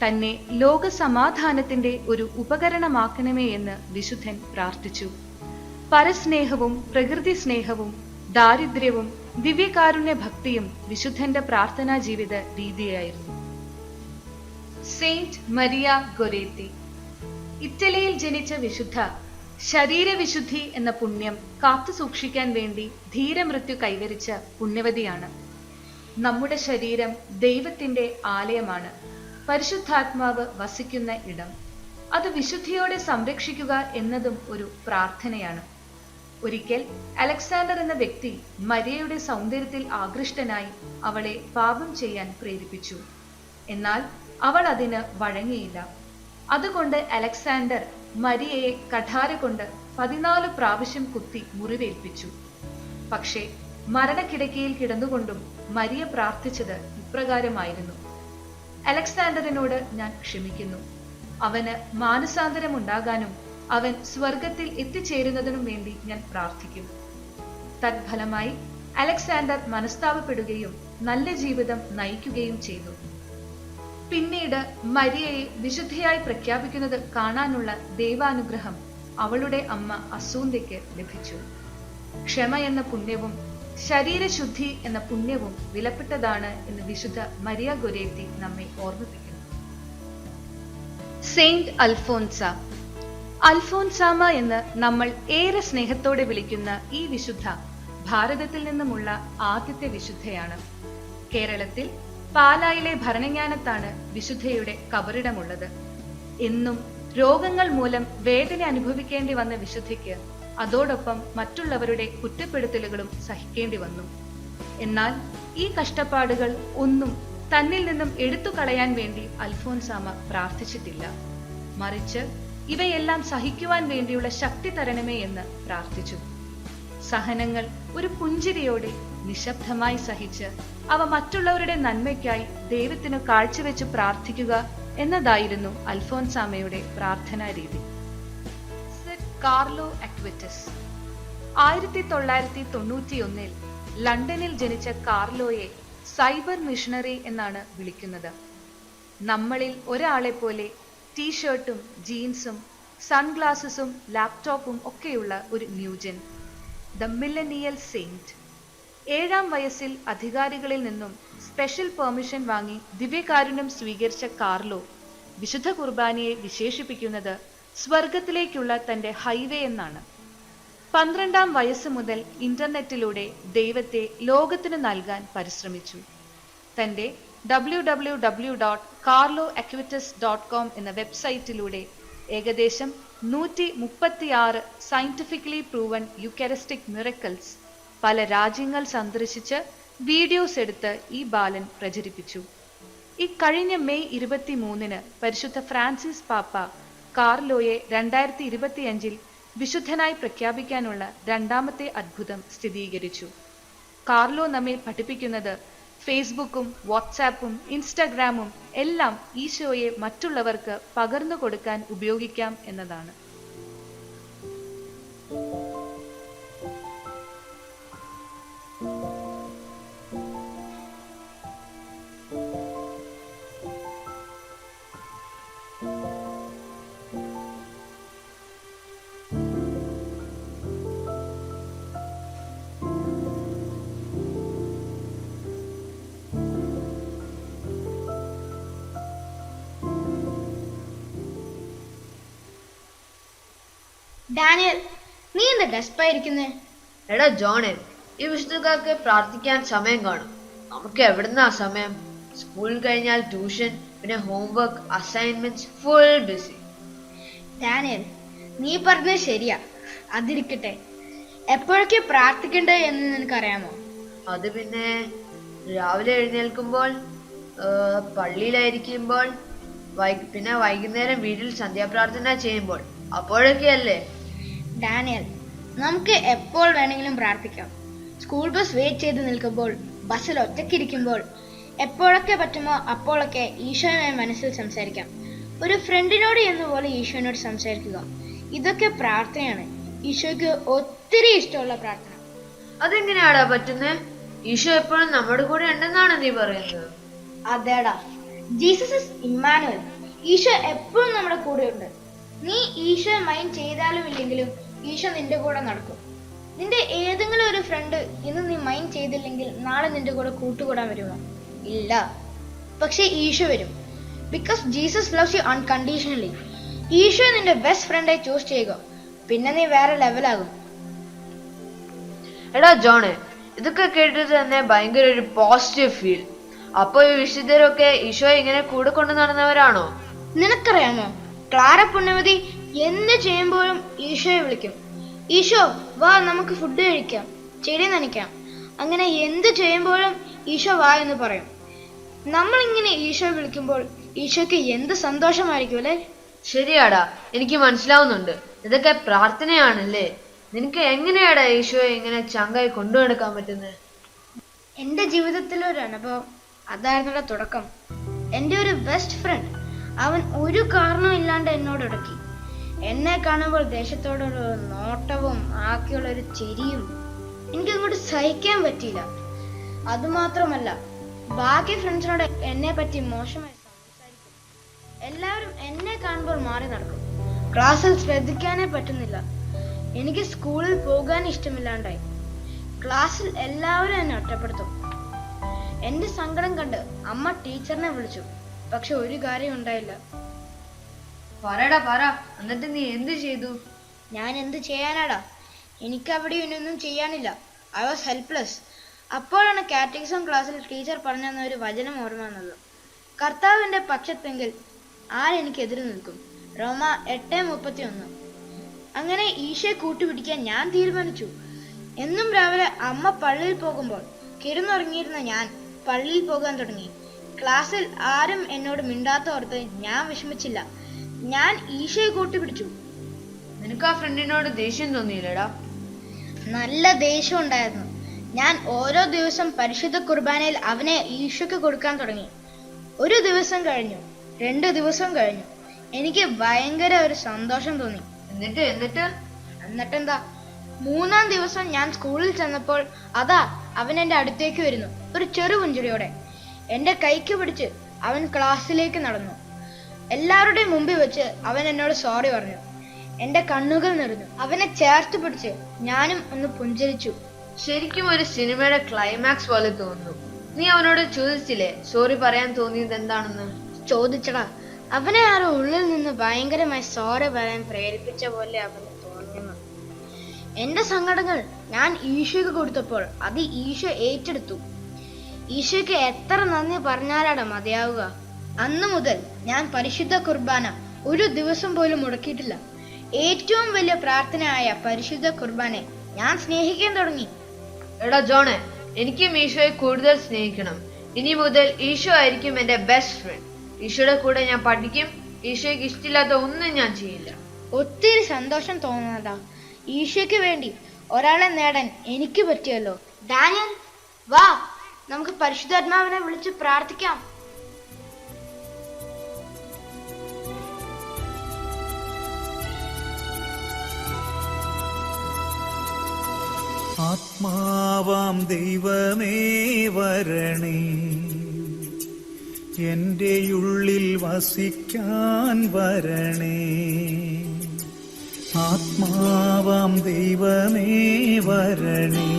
തന്നെ ലോകസമാധാനത്തിന്റെ ഒരു ഉപകരണമാക്കണമേ എന്ന് വിശുദ്ധൻ പ്രാർത്ഥിച്ചു. പരസ്നേഹവും പ്രകൃതി സ്നേഹവും ദാരിദ്ര്യവും ദിവ്യകാരുണ്യ ഭക്തിയും വിശുദ്ധന്റെ പ്രാർത്ഥനാ ജീവിത രീതിയായിരുന്നു. Saint Maria Goretti. ഇറ്റലിയിൽ ജനിച്ച വിശുദ്ധ ശരീരവിശുദ്ധി എന്ന പുണ്യം കാത്തു സൂക്ഷിക്കാൻ വേണ്ടി ധീരമൃത്യു കൈവരിച്ച പുണ്യവതിയാണ്. നമ്മുടെ ശരീരം ദൈവത്തിന്റെ ആലയമാണ്, പരിശുദ്ധാത്മാവ് വസിക്കുന്ന ഇടം. അത് വിശുദ്ധിയോടെ സംരക്ഷിക്കുക എന്നതും ഒരു പ്രാർത്ഥനയാണ്. ഒരിക്കൽ അലക്സാണ്ടർ എന്ന വ്യക്തി മരിയയുടെ സൗന്ദര്യത്തിൽ ആകൃഷ്ടനായി അവളെ പാപം ചെയ്യാൻ പ്രേരിപ്പിച്ചു. എന്നാൽ അവൾ അതിന് വഴങ്ങിയില്ല. അതുകൊണ്ട് അലക്സാണ്ടർ മരിയയെ കഠാര കൊണ്ട് 14 പ്രാവശ്യം കുത്തി മുറിവേൽപ്പിച്ചു. പക്ഷേ മരണക്കിടക്കയിൽ കിടന്നുകൊണ്ടും മരിയ പ്രാർത്ഥിച്ചത് ഇപ്രകാരമായിരുന്നു: അലക്സാണ്ടറിനോട് ഞാൻ ക്ഷമിക്കുന്നു. അവന് മാനസാന്തരമുണ്ടാകാനും അവൻ സ്വർഗത്തിൽ എത്തിച്ചേരുന്നതിനും വേണ്ടി ഞാൻ പ്രാർത്ഥിക്കും. തത്ഫലമായി അലക്സാണ്ടർ മനസ്താപപ്പെടുകയും നല്ല ജീവിതം നയിക്കുകയും ചെയ്തു. പിന്നീട് മരിയയെ വിശുദ്ധയായി പ്രഖ്യാപിക്കുന്നത് കാണാനുള്ള ദൈവാനുഗ്രഹം അവളുടെ അമ്മ അസൂന്തയ്ക്ക് ലഭിച്ചു. ക്ഷമ എന്ന പുണ്യവും ശരീരശുദ്ധി എന്ന പുണ്യവും വിലപ്പെട്ടതാണ് എന്ന് വിശുദ്ധ മരിയ ഗൊരേത്തി നമ്മെ ഓർമ്മിപ്പിക്കുന്നു. സെയിന്റ് അൽഫോൻസ. അൽഫോൻസാമ എന്ന് നമ്മൾ ഏറെ സ്നേഹത്തോടെ വിളിക്കുന്ന ഈ വിശുദ്ധ ഭാരതത്തിൽ നിന്നുമുള്ള ആദ്യത്തെ വിശുദ്ധയാണ്. കേരളത്തിൽ പാലായിലെ ഭരണങ്ങാനത്താണ് വിശുദ്ധയുടെ കബറിടമുള്ളത്. എന്നും രോഗങ്ങൾ മൂലം വേദന അനുഭവിക്കേണ്ടി വന്ന വിശുദ്ധയ്ക്ക് അതോടൊപ്പം മറ്റുള്ളവരുടെ കുറ്റപ്പെടുത്തലുകളും സഹിക്കേണ്ടി വന്നു. എന്നാൽ ഈ കഷ്ടപ്പാടുകൾ ഒന്നും തന്നിൽ നിന്നും എടുത്തു കളയാൻ വേണ്ടി അൽഫോൻസാമ പ്രാർത്ഥിച്ചിട്ടില്ല. മറിച്ച് ഇവയെല്ലാം സഹിക്കുവാൻ വേണ്ടിയുള്ള ശക്തി തരണമേ എന്ന് പ്രാർത്ഥിച്ചു. സഹനങ്ങൾ ഒരു പുഞ്ചിരിയോടെ നിശബ്ദമായി സഹിച്ച് അവ മറ്റുള്ളവരുടെ നന്മയ്ക്കായി ദൈവത്തിന് കാഴ്ചവെച്ച് പ്രാർത്ഥിക്കുക എന്നതായിരുന്നു അൽഫോൻസാമയുടെ പ്രാർത്ഥനാ രീതി. കാർലോ അക്വിറ്റസ്. 1991 ലണ്ടനിൽ ജനിച്ച കാർലോയെ സൈബർ മിഷണറി എന്നാണ് വിളിക്കുന്നത്. നമ്മളിൽ ഒരാളെ പോലെ ടീഷർട്ടും ജീൻസും സൺഗ്ലാസസും ലാപ്ടോപ്പും ഒക്കെയുള്ള ഒരു ന്യൂജൻ, ദ മില്ലനിയൽ സെയിന്റ്. 7-ാം വയസ്സിൽ അധികാരികളിൽ നിന്നും സ്പെഷ്യൽ പെർമിഷൻ വാങ്ങി ദിവ്യകാരുണ്യം സ്വീകരിച്ച കാർലോ വിശുദ്ധ കുർബാനയെ വിശേഷിപ്പിക്കുന്നത് സ്വർഗത്തിലേക്കുള്ള തന്റെ ഹൈവേ എന്നാണ്. 12-ാം വയസ്സ് മുതൽ ഇന്റർനെറ്റിലൂടെ ദൈവത്തെ ലോകത്തിന് നൽകാൻ പരിശ്രമിച്ചു. തന്റെ www.carloaquitas.com എന്ന വെബ്സൈറ്റിലൂടെ ഏകദേശം 136 സയന്റിഫിക്കലി പ്രൂവൺ യുക്കാരിസ്റ്റിക് മിറക്കിൾസ് പല രാജ്യങ്ങൾ സന്ദർശിച്ച് വീഡിയോസ് എടുത്ത് ഈ ബാലൻ പ്രചരിപ്പിച്ചു. ഇക്കഴിഞ്ഞ മെയ് 23 പരിശുദ്ധ ഫ്രാൻസിസ് പാപ്പ കാർലോയെ 2025 വിശുദ്ധനായി പ്രഖ്യാപിക്കാനുള്ള 2ാമത്തെ അത്ഭുതം സ്ഥിരീകരിച്ചു. കാർലോ നമ്മെ പഠിപ്പിക്കുന്നത് ഫേസ്ബുക്കും വാട്സാപ്പും ഇൻസ്റ്റഗ്രാമും എല്ലാം ഈശോയെ മറ്റുള്ളവർക്ക് പകർന്നു കൊടുക്കാൻ ഉപയോഗിക്കാം എന്നതാണ്. ഡാനിയൽ, നീ എന്താ ഡെസ്പായിരിക്കുന്നേ? എടാ ജോണേ, ഈ വിശുദ്ധക്കാർക്ക് പ്രാർത്ഥിക്കാൻ സമയം കാണും. നമുക്ക് എവിടുന്നാ സമയം? സ്കൂൾ കഴിഞ്ഞാൽ ട്യൂഷൻ, പിന്നെ homework, assignments, full busy. Daniel, നീ പറഞ്ഞത് ശരിയാ. അതിരിക്കട്ടെ, എപ്പോഴൊക്കെ പ്രാർത്ഥിക്കണ്ടേ എന്ന് നിനക്കറിയാമോ? അത് പിന്നെ രാവിലെ എഴുന്നേൽക്കുമ്പോൾ, പള്ളിയിലായിരിക്കുമ്പോൾ, പിന്നെ വൈകുന്നേരം വീട്ടിൽ സന്ധ്യാപ്രാർത്ഥന ചെയ്യുമ്പോൾ, അപ്പോഴൊക്കെയല്ലേ? ഡാനിയൽ, നമുക്ക് എപ്പോൾ വേണമെങ്കിലും പ്രാർത്ഥിക്കാം. സ്കൂൾ ബസ് വെയിറ്റ് ചെയ്ത് നിൽക്കുമ്പോൾ, ബസ്സിൽ ഒറ്റയ്ക്കിരിക്കുമ്പോൾ, എപ്പോഴൊക്കെ പറ്റുമോ അപ്പോഴൊക്കെ ഈശോയുമായി മനസ്സിൽ സംസാരിക്കാം. ഒരു ഫ്രണ്ടിനോട് എന്നപോലെ ഈശോനോട് സംസാരിക്കുക. ഇതൊക്കെ പ്രാർത്ഥനയാണ്. ഈശോയ്ക്ക് ഒത്തിരി ഇഷ്ടമുള്ള പ്രാർത്ഥന. അതെങ്ങനെയാടാ പറ്റുന്നേ? ഈശോ എപ്പോഴും നമ്മുടെ കൂടെ ഉണ്ടെന്നാണ് നീ പറയുന്നത്? അതേടാ, ജീസസ് ഇസ് ഇമ്മാനുവൽ. ഈശോ എപ്പോഴും നമ്മുടെ കൂടെ ഉണ്ട്. നീ ഈശോ മൈൻഡ് ചെയ്താലും ഇല്ലെങ്കിലും ഈശോ നിന്റെ കൂടെ നടക്കും. നിന്റെ ഏതെങ്കിലും ഒരു ഫ്രണ്ട് ഇന്ന് നീ മൈൻഡ് ചെയ്തില്ലെങ്കിൽ നാളെ നിന്റെ കൂടെ കൂട്ടുകൂടാൻ വരുമോ? ഇല്ല. പക്ഷെ ഈശോ വരും. Because Jesus loves you unconditionally. ഈശോ നിന്റെ ബെസ്റ്റ് ഫ്രണ്ടായി ചൂസ് ചെയ്യുക. പിന്നെ നീ വേറെ ലെവലാകും. എടാ ജോണെ, ഇതൊക്കെ കേട്ടിട്ട് തന്നെ ഭയങ്കര ഒരു പോസിറ്റീവ് ഫീൽ. അപ്പൊ ഈ വിശുദ്ധരൊക്കെ ഈശോ ഇങ്ങനെ കൂടെ കൊണ്ടു നടന്നവരാണോ? നിനക്കറിയാമോ, ക്ലാര പുണ്യവതി എന്ത് ചെയ്യുമ്പോഴും ഈശോയെ വിളിക്കും. ഈശോ വാ, നമുക്ക് ഫുഡ് കഴിക്കാം, ചെടി നനയ്ക്കാം. അങ്ങനെ എന്ത് ചെയ്യുമ്പോഴും ഈശോ വാ എന്ന് പറയും. നമ്മളിങ്ങനെ ഈശോ വിളിക്കുമ്പോൾ ഈശോയ്ക്ക് എന്ത് സന്തോഷമായിരിക്കും അല്ലേ? ശരിയാടാ, എനിക്ക് മനസ്സിലാവുന്നുണ്ട്. ഇതൊക്കെ പ്രാർത്ഥനയാണല്ലേ. നിനക്ക് എങ്ങനെയാടാ ഈശോയെ ഇങ്ങനെ ചങ്കായി കൊണ്ടു നടക്കാൻ പറ്റുന്നത്? എൻ്റെ ജീവിതത്തിലെ ഒരു അനുഭവം അതായിരുന്നയുടെ തുടക്കം. എൻ്റെ ഒരു ബെസ്റ്റ് ഫ്രണ്ട്, അവൻ ഒരു കാരണവും ഇല്ലാണ്ട് എന്നോട് ഇടക്കി. എന്നെ കാണുമ്പോൾ ദേശത്തോടൊരു നോട്ടവും ആക്കിയുള്ള ഒരു ചിരിയും എനിക്കങ്ങോട്ട് സഹിക്കാൻ പറ്റിയില്ല. അതുമാത്രമല്ല, ബാക്കി ഫ്രണ്ട്സിനോട് എന്നെ പറ്റി മോശമായി സംസാരിക്കും. എല്ലാവരും എന്നെ കാണുമ്പോൾ മാറി നടക്കും. ക്ലാസ്സിൽ ശ്രദ്ധിക്കാനേ പറ്റുന്നില്ല. എനിക്ക് സ്കൂളിൽ പോകാൻ ഇഷ്ടമില്ലാണ്ടായി. ക്ലാസ്സിൽ എല്ലാവരും എന്നെ ഒറ്റപ്പെടുത്തും. എന്റെ സങ്കടം കണ്ട് അമ്മ ടീച്ചറിനെ വിളിച്ചു. പക്ഷെ ഒരു കാര്യം ഉണ്ടായില്ല. പറയടാ പറ, എന്നിട്ട് നീ എന്ത് ചെയ്തു? ഞാൻ എന്ത് ചെയ്യാനാടാ, എനിക്ക് അവിടെ ഇനിയൊന്നും ചെയ്യാനില്ല. I was helpless. അപ്പോഴാണ് കാറ്റഗിസം ക്ലാസ്സിൽ ടീച്ചർ പറഞ്ഞു തന്ന ഒരു വചനം ഓർമ്മ വന്നത്. കർത്താവിന്റെ പക്ഷത്തെങ്കിൽ ആരെനിക്കെതിരെ നിൽക്കും? റോമ 8:31. അങ്ങനെ ഈശോയെ കൂട്ടുപിടിക്കാൻ ഞാൻ തീരുമാനിച്ചു. എന്നും രാവിലെ അമ്മ പള്ളിയിൽ പോകുമ്പോൾ കിടന്നുറങ്ങിയിരുന്ന ഞാൻ പള്ളിയിൽ പോകാൻ തുടങ്ങി. ക്ലാസ്സിൽ ആരും എന്നോട് മിണ്ടാത്ത ഓർത്ത് ഞാൻ വിഷമിച്ചില്ല. ഞാൻ ഈശോയെ കൂട്ടുപിടിച്ചു. നിനക്ക് ആ ഫ്രണ്ടിനോട് ദേഷ്യം തോന്നിയില്ലടാ? നല്ല ദേഷ്യം ഉണ്ടായിരുന്നു. ഞാൻ ഓരോ ദിവസം പരിശുദ്ധ കുർബാനയിൽ അവനെ ഈശോയ്ക്ക് കൊടുക്കാൻ തുടങ്ങി. ഒരു ദിവസം കഴിഞ്ഞു, 2 ദിവസം കഴിഞ്ഞു. എനിക്ക് ഭയങ്കര ഒരു സന്തോഷം തോന്നി. എന്നിട്ടെന്താ, 3-ാം ദിവസം ഞാൻ സ്കൂളിൽ ചെന്നപ്പോൾ അതാ അവൻ എന്റെ അടുത്തേക്ക് വരുന്നു, ഒരു ചെറു പുഞ്ചിരിയോടെ. എന്റെ കൈക്ക് പിടിച്ച് അവൻ ക്ലാസ്സിലേക്ക് നടന്നു. എല്ലാവരുടെയും മുമ്പിൽ വെച്ച് അവൻ എന്നോട് സോറി പറഞ്ഞു. എന്റെ കണ്ണുകൾ നിറഞ്ഞു. അവനെ ചേർത്ത് പിടിച്ച് ഞാനും ഒന്ന് പുഞ്ചിരിച്ചു. ശരിക്കും ഒരു സിനിമയുടെ ക്ലൈമാക്സ് പോലെ തോന്നുന്നു. നീ അവനോട് ചോദിച്ചില്ലേ സോറി പറയാൻ തോന്നിയത് എന്താണെന്ന്? ചോദിച്ചടാ. അവനെ ആരോ ഉള്ളിൽ നിന്ന് ഭയങ്കരമായി സോറി പറയാൻ പ്രേരിപ്പിച്ച പോലെ അവന് തോന്നുന്നു. എന്റെ സങ്കടങ്ങൾ ഞാൻ ഈശോയ്ക്ക് കൊടുത്തപ്പോൾ അത് ഈശോ ഏറ്റെടുത്തു. ഈശോയ്ക്ക് എത്ര നന്ദി പറഞ്ഞാലാടാ മതിയാവുക. അന്നു മുതൽ ഞാൻ പരിശുദ്ധ കുർബാന ഒരു ദിവസം പോലും മുടക്കിയിട്ടില്ല. ഏറ്റവും വലിയ പ്രാർത്ഥനയായ പരിശുദ്ധ കുർബാനെ ഞാൻ സ്നേഹിക്കാൻ തുടങ്ങി. എടാ ജോണെ, എനിക്കും ഈശോയെ കൂടുതൽ സ്നേഹിക്കണം. ഇനി മുതൽ ഈശോ ആയിരിക്കും എന്റെ ബെസ്റ്റ് ഫ്രണ്ട്. ഈശോയുടെ കൂടെ ഞാൻ പഠിക്കും. ഈശോയ്ക്ക് ഇഷ്ടമില്ലാത്ത ഒന്നും ഞാൻ ചെയ്യില്ല. ഒത്തിരി സന്തോഷം തോന്നുന്നതാ. ഈശോയ്ക്ക് വേണ്ടി ഒരാളെ നേടാൻ എനിക്ക് പറ്റിയല്ലോ. ഡാനിയൽ, വാ, നമുക്ക് പരിശുദ്ധാത്മാവിനെ വിളിച്ച് പ്രാർത്ഥിക്കാം. ആത്മാവാം ദൈവമേ വരണേ, എൻ്റെ ഉള്ളിൽ വസിക്കാൻ വരണേ. ആത്മാവാം ദൈവമേ വരണേ,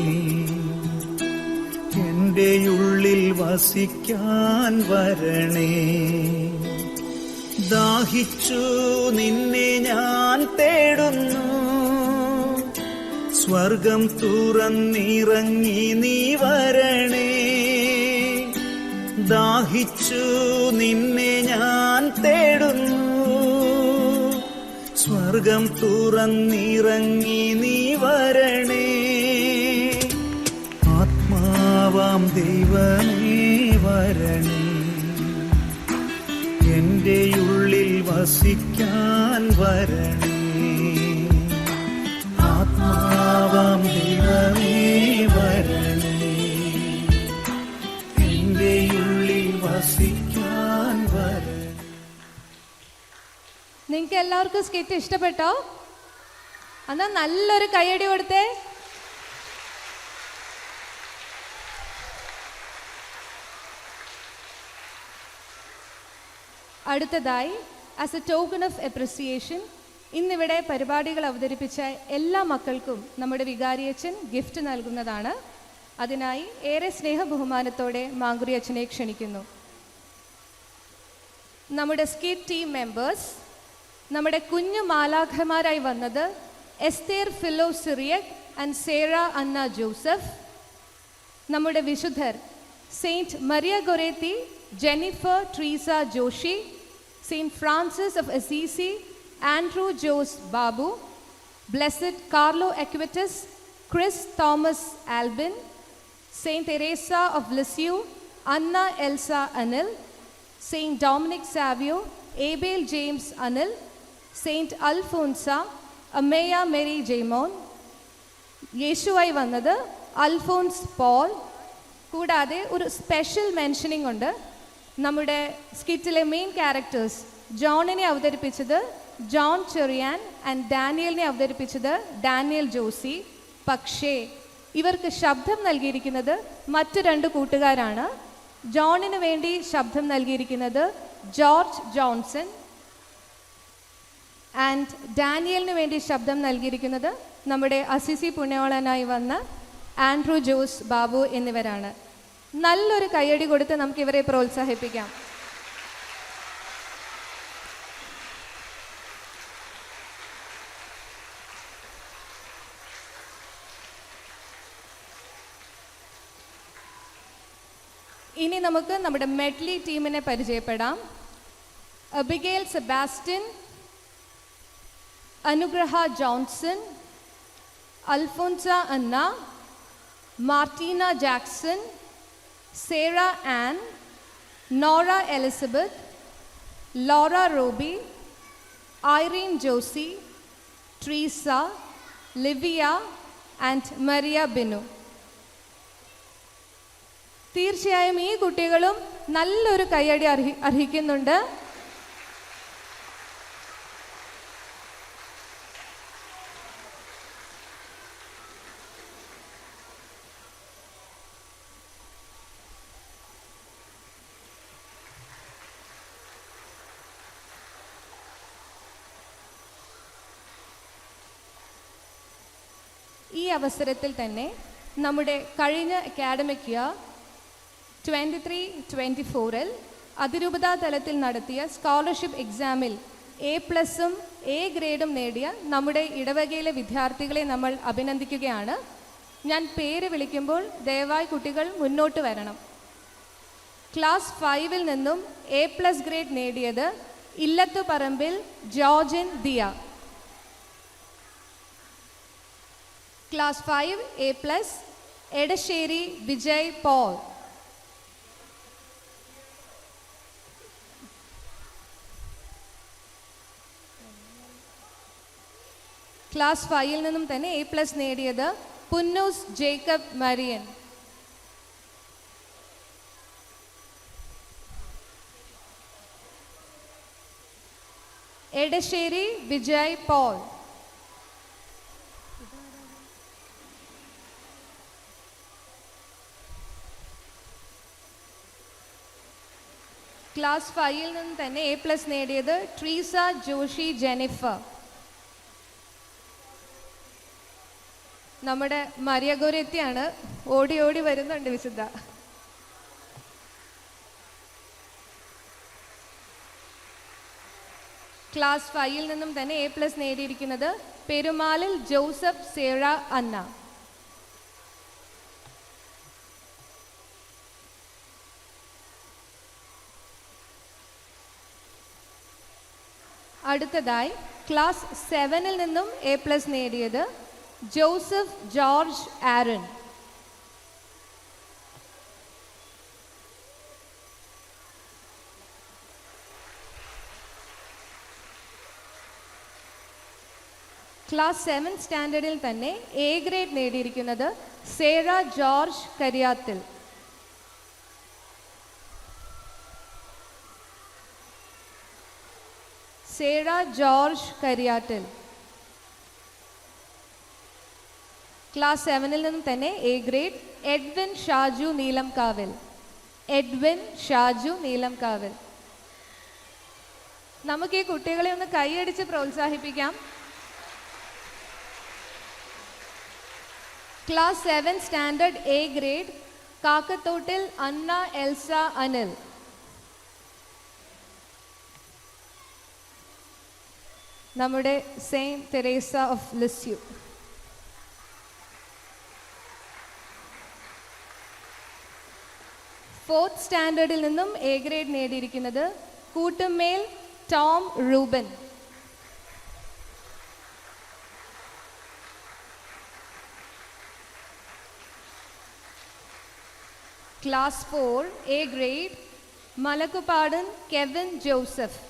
എൻ്റെ ഉള്ളിൽ വസിക്കാൻ വരണേ. ദാഹിച്ചു നിന്നെ ഞാൻ തേടുന്നു, സ്വർഗം തുറന്നിറങ്ങി നീ വരണേ. ദാഹിച്ചു നിന്നെ ഞാൻ തേടുന്നു, സ്വർഗം തുറന്നിറങ്ങി നീ വരണേ. ആത്മാവാം ദൈവമേ വരണേ, എൻ്റെ ഉള്ളിൽ വസിക്കാൻ വരണേ. ആത്മാവാം ദൈവമേ വരണേ, എൻ്റെ ഉള്ളിൽ വസിക്കാൻ വരണേ. നിങ്ങൾക്ക് എല്ലാവർക്കും സ്കിറ്റ് ഇഷ്ടപ്പെട്ടോ? എന്നാ നല്ലൊരു കയ്യടി കൊടുത്തേ. അടുത്തതായി as A token of appreciation ഇന്നിവിടെ പരിപാടികൾ അവതരിപ്പിച്ച എല്ലാ മക്കൾക്കും നമ്മുടെ വികാരിയച്ഛൻ ഗിഫ്റ്റ് നൽകുന്നതാണ്. അതിനായി ഏറെ സ്നേഹബഹുമാനത്തോടെ മാങ്കുറി അച്ഛനെ ക്ഷണിക്കുന്നു. നമ്മുടെ സ്കിറ്റ് ടീം മെമ്പേഴ്സ്, നമ്മുടെ കുഞ്ഞു മാലാഖമാരായി വന്നത് Esther Philo Cyriac and Sera Anna Joseph. നമ്മുടെ വിശുദ്ധർ saint Maria Goretti, Jennifer Treesa Joshi, saint Francis of Assisi, Andrew Jose Babu, blessed Carlo Acutis, Chris Thomas Albin, saint Teresa of Lisieux, Anna Elsa Anil, saint Dominic Savio, Abel James Anil, saint Alphonsa, അമ്മേയ മേരി ജെയ്മോൻ. യേശുവായി വന്നത് അൽഫോൻസ് പോൾ. കൂടാതെ ഒരു സ്പെഷ്യൽ മെൻഷനിങ് ഉണ്ട്. നമ്മുടെ സ്കിറ്റിലെ മെയിൻ ക്യാരക്ടേഴ്സ് ജോണിനെ അവതരിപ്പിച്ചത് ജോൺ ചെറിയാൻ ആൻഡ് ഡാനിയലിനെ അവതരിപ്പിച്ചത് ഡാനിയൽ ജോസി. പക്ഷേ ഇവർക്ക് ശബ്ദം നൽകിയിരിക്കുന്നത് മറ്റു 2 കൂട്ടുകാരാണ്. ജോണിന് വേണ്ടി ശബ്ദം നൽകിയിരിക്കുന്നത് ജോർജ് ജോൺസൺ ആൻഡ് ഡാനിയലിന് വേണ്ടി ശബ്ദം നൽകിയിരിക്കുന്നത് നമ്മുടെ അസിസി പുണ്യവാളനായി വന്ന ആൻഡ്രൂ ജോസ് ബാബു എന്നിവരാണ്. നല്ലൊരു കയ്യടി കൊടുത്ത് നമുക്ക് ഇവരെ പ്രോത്സാഹിപ്പിക്കാം. ഇനി നമുക്ക് നമ്മുടെ മെഡ്ലി ടീമിനെ പരിചയപ്പെടാം. Abigail Sebastian, Anugraha Johnson, Alphonsa Anna, Martina Jackson, Sera Ann, Nora Elizabeth, Laura Robi, Irene Josy, Treesa, Livia and Maria Binu. തീർച്ചയായും ഈ കുട്ടികളും നല്ലൊരു കയ്യടി അർഹിക്കുന്നുണ്ട്. ഈ അവസരത്തിൽ തന്നെ നമ്മുടെ കഴിഞ്ഞ അക്കാഡമിക് ഇയർ 23-24 അതിരൂപതാ തലത്തിൽ നടത്തിയ സ്കോളർഷിപ്പ് എക്സാമിൽ A+ഉം A ഗ്രേഡും നേടിയ നമ്മുടെ ഇടവകയിലെ വിദ്യാർത്ഥികളെ നമ്മൾ അഭിനന്ദിക്കുകയാണ്. ഞാൻ പേര് വിളിക്കുമ്പോൾ ദയവായി കുട്ടികൾ മുന്നോട്ട് വരണം. ക്ലാസ് 5-ൽ നിന്നും A+ ഗ്രേഡ് നേടിയത് Illathuparambil Georgin Diya. Class 5 A+, Edassery Vijay Paul. Class 5-ൽ നിന്നും തന്നെ A+ നേടിയത് Punnoose Jacob Marian. Edassery Vijay Paul. Class 5-ൽ നിന്നും തന്നെ A+ നേടിയത് ട്രീസ ജോഷി ജെന്നിഫർ. നമ്മുടെ മരിയ ഗോരെത്തിയാണ്, ഓടി ഓടി വരുന്നുണ്ട് വിശുദ്ധ. ക്ലാസ് 5-ൽ നിന്നും തന്നെ A+ നേടിയിരിക്കുന്നത് പെരുമാളിൽ ജോസഫ് സേറ അന്ന. അടുത്തതായി ക്ലാസ് 7-ൽ നിന്നും A+ നേടിയത് ജോസഫ് ജോർജ് ആരൺ. ക്ലാസ് 7 സ്റ്റാൻഡേർഡിൽ തന്നെ A ഗ്രേഡ് നേടിയിരിക്കുന്നത് Sera George Kariyathil. Sera George Kariyattil. Class 7-ൽ നിന്നും തന്നെ A grade Edwin Shaju Neelamkavil. Edwin Shaju Neelamkavil. നമുക്ക് ഈ കുട്ടികളെ ഒന്ന് കൈയടിച്ച് പ്രോത്സാഹിപ്പിക്കാം. Class 7 standard A grade Kakkathottil Anna Elsa Anil. നമ്മുടെ saint Teresa of Lisieux. Fourth സ്റ്റാൻഡേർഡിൽ നിന്നും എ ഗ്രേഡ് നേടിയിരിക്കുന്നത് Koottumel Tom Reuben. Class 4 A grade Malakkupadan Kevin Joseph.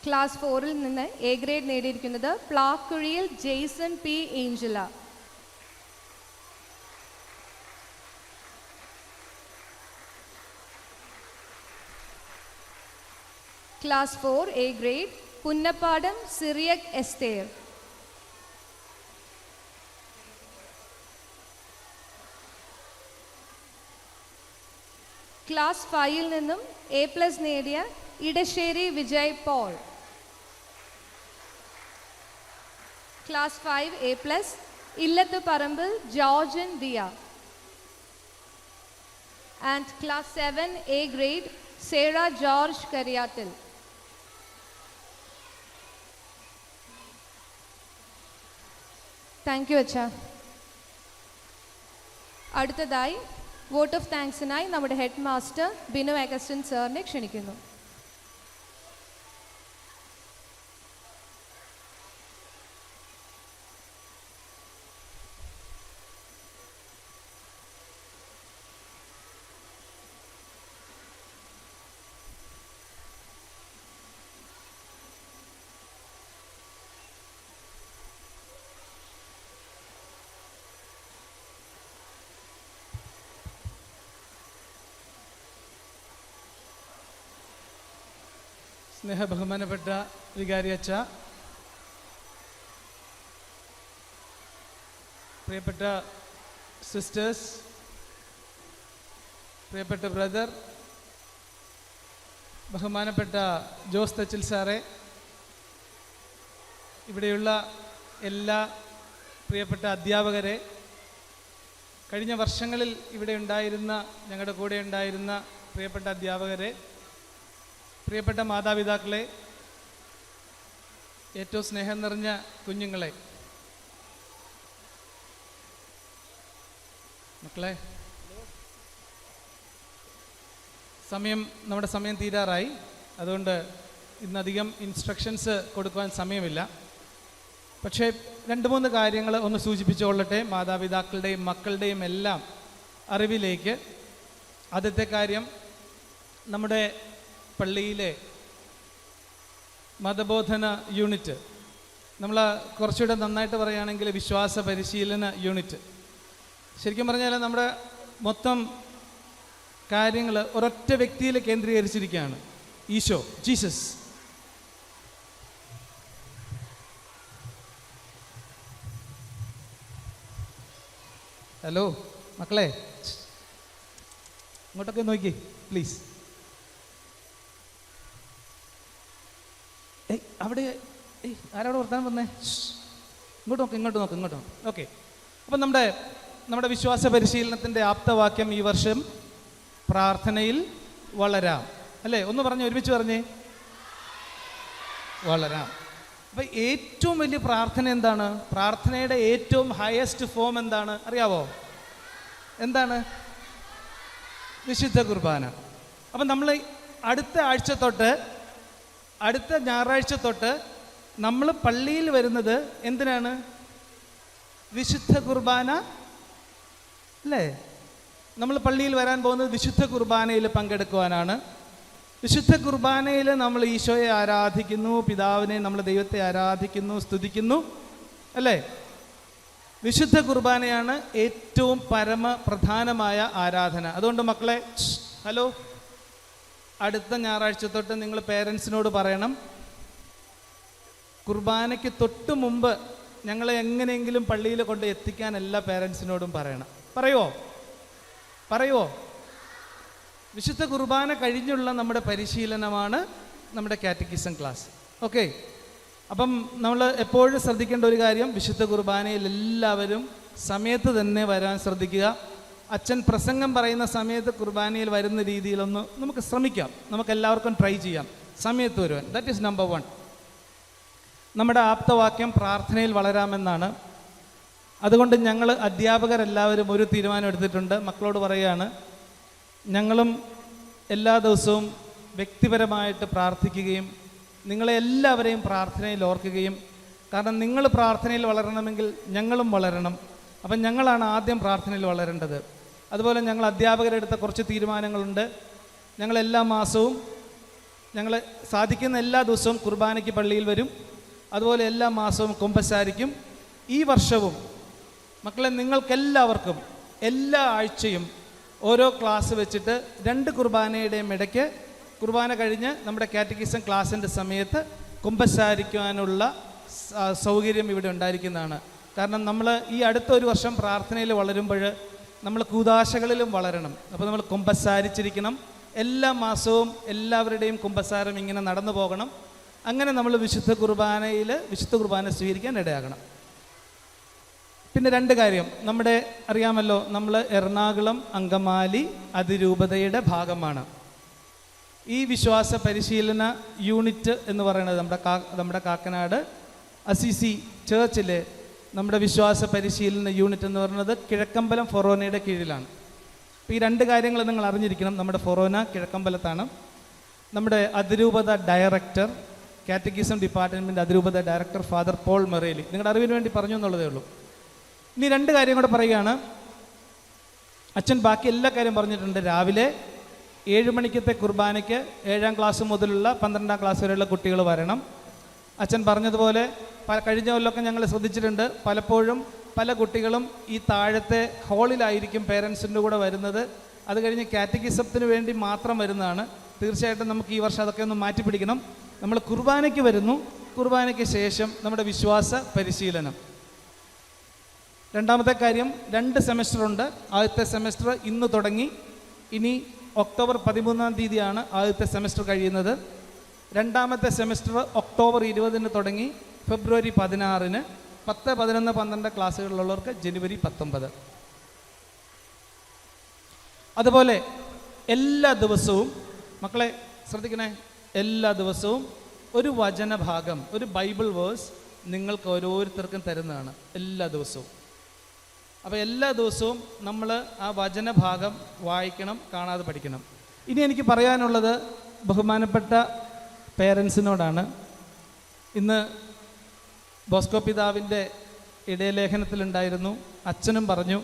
Class 4-ൽ നിന്ന് എ ഗ്രേഡ് നേടിയിരിക്കുന്നത് Plakuzhiyil Jaison P Angela. Class 4 A ഗ്രേഡ് പുന്നപ്പാടം സിറിയക് എസ്തേർ. ക്ലാസ് 5-ൽ നിന്നും A+ നേടിയ Edassery Vijay Paul. Class 5 A+, Illath Parambil Georgin Diya. And class 7 A grade Sera George Kariyathil. Thank you അച്ഛാ. അടുത്തതായി വോട്ട് ഓഫ് താങ്ക്സിനായി നമ്മുടെ ഹെഡ് മാസ്റ്റർ ബിനു അഗസ്റ്റിൻ സാറിനെ ക്ഷണിക്കുന്നു. സ്നേഹബഹുമാനപ്പെട്ട വികാരി അച്ഛ, പ്രിയപ്പെട്ട സിസ്റ്റേഴ്സ്, പ്രിയപ്പെട്ട ബ്രദർ, ബഹുമാനപ്പെട്ട ജോസ് തച്ചിൽ സാറെ, ഇവിടെയുള്ള എല്ലാ പ്രിയപ്പെട്ട അധ്യാപകരെ, കഴിഞ്ഞ വർഷങ്ങളിൽ ഇവിടെ ഉണ്ടായിരുന്ന ഞങ്ങളുടെ കൂടെ ഉണ്ടായിരുന്ന പ്രിയപ്പെട്ട അധ്യാപകരെ, പ്രിയപ്പെട്ട മാതാപിതാക്കളെ, ഏറ്റവും സ്നേഹം നിറഞ്ഞ കുഞ്ഞുങ്ങളെ, മക്കളെ, നമ്മുടെ സമയം തീരാറായി. അതുകൊണ്ട് ഇന്നധികം ഇൻസ്ട്രക്ഷൻസ് കൊടുക്കുവാൻ സമയമില്ല. പക്ഷേ 2-3 കാര്യങ്ങൾ ഒന്ന് സൂചിപ്പിച്ചുകൊള്ളട്ടെ, മാതാപിതാക്കളുടെയും മക്കളുടെയും എല്ലാം അറിവിലേക്ക്. ആദ്യത്തെ കാര്യം, നമ്മുടെ പള്ളിയിലെ മതബോധന യൂണിറ്റ്, നമ്മൾ കുറച്ചുകൂടെ നന്നായിട്ട് പറയുകയാണെങ്കിൽ വിശ്വാസ പരിശീലന യൂണിറ്റ്, ശരിക്കും പറഞ്ഞാൽ നമ്മുടെ മൊത്തം കാര്യങ്ങൾ ഒരൊറ്റ വ്യക്തിയിൽ കേന്ദ്രീകരിച്ചിരിക്കുകയാണ്, ഈശോ, ജീസസ്. ഹലോ മക്കളെ, ഇങ്ങോട്ടൊക്കെ നോക്കി പ്ലീസ്. അവിടെ ആരവിടെ വർത്താനം പറഞ്ഞേ? ഇങ്ങോട്ട് നോക്ക്. ഓക്കെ. അപ്പം നമ്മുടെ വിശ്വാസ പരിശീലനത്തിൻ്റെ ആപ്തവാക്യം ഈ വർഷം പ്രാർത്ഥനയിൽ വളരാം, അല്ലേ? ഒന്ന് പറഞ്ഞേ, ഒരുമിച്ച് പറഞ്ഞേ, വളരാം. അപ്പം ഏറ്റവും വലിയ പ്രാർത്ഥന എന്താണ്? പ്രാർത്ഥനയുടെ ഏറ്റവും ഹയസ്റ്റ് ഫോം എന്താണ് അറിയാവോ? എന്താണ്? വിശുദ്ധ കുർബാന. അപ്പം നമ്മൾ അടുത്ത ഞായറാഴ്ച തൊട്ട് നമ്മൾ പള്ളിയിൽ വരുന്നത് എന്തിനാണ്? വിശുദ്ധ കുർബാന, അല്ലേ? നമ്മൾ പള്ളിയിൽ വരാൻ പോകുന്നത് വിശുദ്ധ കുർബാനയിൽ പങ്കെടുക്കുവാനാണ്. വിശുദ്ധ കുർബാനയിൽ നമ്മൾ ഈശോയെ ആരാധിക്കുന്നു, പിതാവിനെ, നമ്മൾ ദൈവത്തെ ആരാധിക്കുന്നു, സ്തുതിക്കുന്നു, അല്ലേ? വിശുദ്ധ കുർബാനയാണ് ഏറ്റവും പരമപ്രധാനമായ ആരാധന. അതുകൊണ്ട് മക്കളെ, ഹലോ, അടുത്ത ഞായറാഴ്ച തൊട്ട് നിങ്ങൾ പേരൻസിനോട് പറയണം, കുർബാനയ്ക്ക് തൊട്ട് മുമ്പ് ഞങ്ങളെ എങ്ങനെയെങ്കിലും പള്ളിയിൽ കൊണ്ട് എത്തിക്കാൻ എല്ലാ പേരൻസിനോടും പറയണം. പറയുമോ? വിശുദ്ധ കുർബാന കഴിഞ്ഞുള്ള നമ്മുടെ പരിശീലനമാണ് നമ്മുടെ കാറ്റക്കിസം ക്ലാസ്. ഓക്കെ. അപ്പം നമ്മൾ എപ്പോഴും ശ്രദ്ധിക്കേണ്ട ഒരു കാര്യം, വിശുദ്ധ കുർബാനയിൽ എല്ലാവരും സമയത്ത് തന്നെ വരാൻ ശ്രദ്ധിക്കുക. അച്ഛൻ പ്രസംഗം പറയുന്ന സമയത്ത് കുർബാനയിൽ വരുന്ന രീതിയിലൊന്ന് നമുക്ക് ശ്രമിക്കാം. നമുക്ക് എല്ലാവർക്കും ട്രൈ ചെയ്യാം സമയത്ത് വരുവാൻ. That is number 1. നമ്മുടെ ആപ്തവാക്യം പ്രാർത്ഥനയിൽ വളരാമെന്നാണ്. അതുകൊണ്ട് ഞങ്ങൾ അധ്യാപകരെല്ലാവരും ഒരു തീരുമാനം എടുത്തിട്ടുണ്ട്. മക്കളോട് പറയുകയാണ്, ഞങ്ങളും എല്ലാ ദിവസവും വ്യക്തിപരമായിട്ട് പ്രാർത്ഥിക്കുകയും നിങ്ങളെ എല്ലാവരെയും പ്രാർത്ഥനയിൽ ഓർക്കുകയും, കാരണം നിങ്ങൾ പ്രാർത്ഥനയിൽ വളരണമെങ്കിൽ ഞങ്ങളും വളരണം. അപ്പം ഞങ്ങളാണ് ആദ്യം പ്രാർത്ഥനയിൽ വളരേണ്ടത്. അതുപോലെ ഞങ്ങൾ അധ്യാപകരെടുത്ത കുറച്ച് തീരുമാനങ്ങളുണ്ട്. ഞങ്ങൾ എല്ലാ മാസവും ഞങ്ങൾ സാധിക്കുന്ന എല്ലാ ദിവസവും കുർബാനയ്ക്ക് പള്ളിയിൽ വരും. അതുപോലെ എല്ലാ മാസവും കുമ്പസാരിക്കും. ഈ വർഷവും മക്കളെ നിങ്ങൾക്കെല്ലാവർക്കും എല്ലാ ആഴ്ചയും ഓരോ ക്ലാസ് വെച്ചിട്ട് 2 കുർബാനയുടെയും ഇടയ്ക്ക് കുർബാന കഴിഞ്ഞ് നമ്മുടെ കാറ്റഗിസം ക്ലാസ്സിൻ്റെ സമയത്ത് കുമ്പസാരിക്കുവാനുള്ള സൗകര്യം ഇവിടെ ഉണ്ടായിരിക്കുന്നതാണ്. കാരണം നമ്മൾ ഈ അടുത്ത ഒരു വർഷം പ്രാർത്ഥനയിൽ വളരുമ്പോൾ നമ്മൾ കൂദാശകളിലും വളരണം. അപ്പോൾ നമ്മൾ കുമ്പസാരിച്ചിരിക്കണം. എല്ലാ മാസവും എല്ലാവരുടെയും കുമ്പസാരം ഇങ്ങനെ നടന്നു പോകണം. അങ്ങനെ നമ്മൾ വിശുദ്ധ കുർബാന സ്വീകരിക്കാൻ ഇടയാകണം. പിന്നെ 2 കാര്യം, നമ്മുടെ അറിയാമല്ലോ, നമ്മൾ എറണാകുളം അങ്കമാലി അതിരൂപതയുടെ ഭാഗമാണ്. ഈ വിശ്വാസ പരിശീലന യൂണിറ്റ് എന്ന് പറയുന്നത് നമ്മുടെ കാക്കനാട് അസിസി ചേർച്ചിലെ നമ്മുടെ വിശ്വാസ പരിശീലന യൂണിറ്റ് എന്ന് പറയുന്നത് കിഴക്കമ്പലം ഫൊറോനയുടെ കീഴിലാണ്. അപ്പോൾ ഈ 2 കാര്യങ്ങൾ നിങ്ങൾ അറിഞ്ഞിരിക്കണം. നമ്മുടെ ഫൊറോന കിഴക്കമ്പലത്താണ്. നമ്മുടെ അതിരൂപത ഡയറക്ടർ, കാറ്റഗിസം ഡിപ്പാർട്ട്മെൻറ്റ് അതിരൂപത ഡയറക്ടർ ഫാദർ പോൾ മെറേലി, നിങ്ങളുടെ അറിവിന് വേണ്ടി പറഞ്ഞു എന്നുള്ളതേ ഉള്ളൂ. ഇനി 2 കാര്യം കൂടെ പറയുകയാണ്. അച്ഛൻ ബാക്കി എല്ലാ കാര്യം പറഞ്ഞിട്ടുണ്ട്. രാവിലെ 7 മണിക്കത്തെ കുർബാനയ്ക്ക് 7ാം ക്ലാസ് മുതലുള്ള 12ാം ക്ലാസ് വരെയുള്ള കുട്ടികൾ വരണം. അച്ഛൻ പറഞ്ഞതുപോലെ കഴിഞ്ഞ കൊല്ലമൊക്കെ ഞങ്ങൾ ശ്രദ്ധിച്ചിട്ടുണ്ട്, പലപ്പോഴും പല കുട്ടികളും ഈ താഴത്തെ ഹാളിലായിരിക്കും പേരൻസിൻ്റെ കൂടെ വരുന്നത്. അത് കഴിഞ്ഞ് കാറ്റഗിസത്തിന് വേണ്ടി മാത്രം വരുന്നതാണ്. തീർച്ചയായിട്ടും നമുക്ക് ഈ വർഷം അതൊക്കെ ഒന്ന് മാറ്റി പിടിക്കണം. നമ്മൾ കുർബാനയ്ക്ക് വരുന്നു, കുർബാനയ്ക്ക് ശേഷം നമ്മുടെ വിശ്വാസ പരിശീലനം. 2ാമത്തെ കാര്യം, 2 സെമസ്റ്ററുണ്ട്. ആദ്യത്തെ സെമസ്റ്റർ ഇന്ന് തുടങ്ങി. ഇനി ഒക്ടോബർ 13-ാം തീയതിയാണ് ആദ്യത്തെ സെമസ്റ്റർ കഴിയുന്നത്. 2ാമത്തെ സെമസ്റ്റർ ഒക്ടോബർ 20-ന് തുടങ്ങി ഫെബ്രുവരി 16-ന്, 10, 11, 12 ക്ലാസ്സുകളിലുള്ളവർക്ക് ജനുവരി 19. അതുപോലെ എല്ലാ ദിവസവും മക്കളെ ശ്രദ്ധിക്കണേ, എല്ലാ ദിവസവും ഒരു വചനഭാഗം, ഒരു ബൈബിൾ വേഴ്സ് നിങ്ങൾക്ക് ഓരോരുത്തർക്കും തരുന്നതാണ് എല്ലാ ദിവസവും. അപ്പോൾ എല്ലാ ദിവസവും നമ്മൾ ആ വചനഭാഗം വായിക്കണം, കാണാതെ പഠിക്കണം. ഇനി എനിക്ക് പറയാനുള്ളത് ബഹുമാനപ്പെട്ട പേരൻസിനോടാണ്. ഇന്ന് ബോസ്കോ പിതാവിൻ്റെ ഇടയലേഖനത്തിലുണ്ടായിരുന്നു. അച്ഛനും പറഞ്ഞു,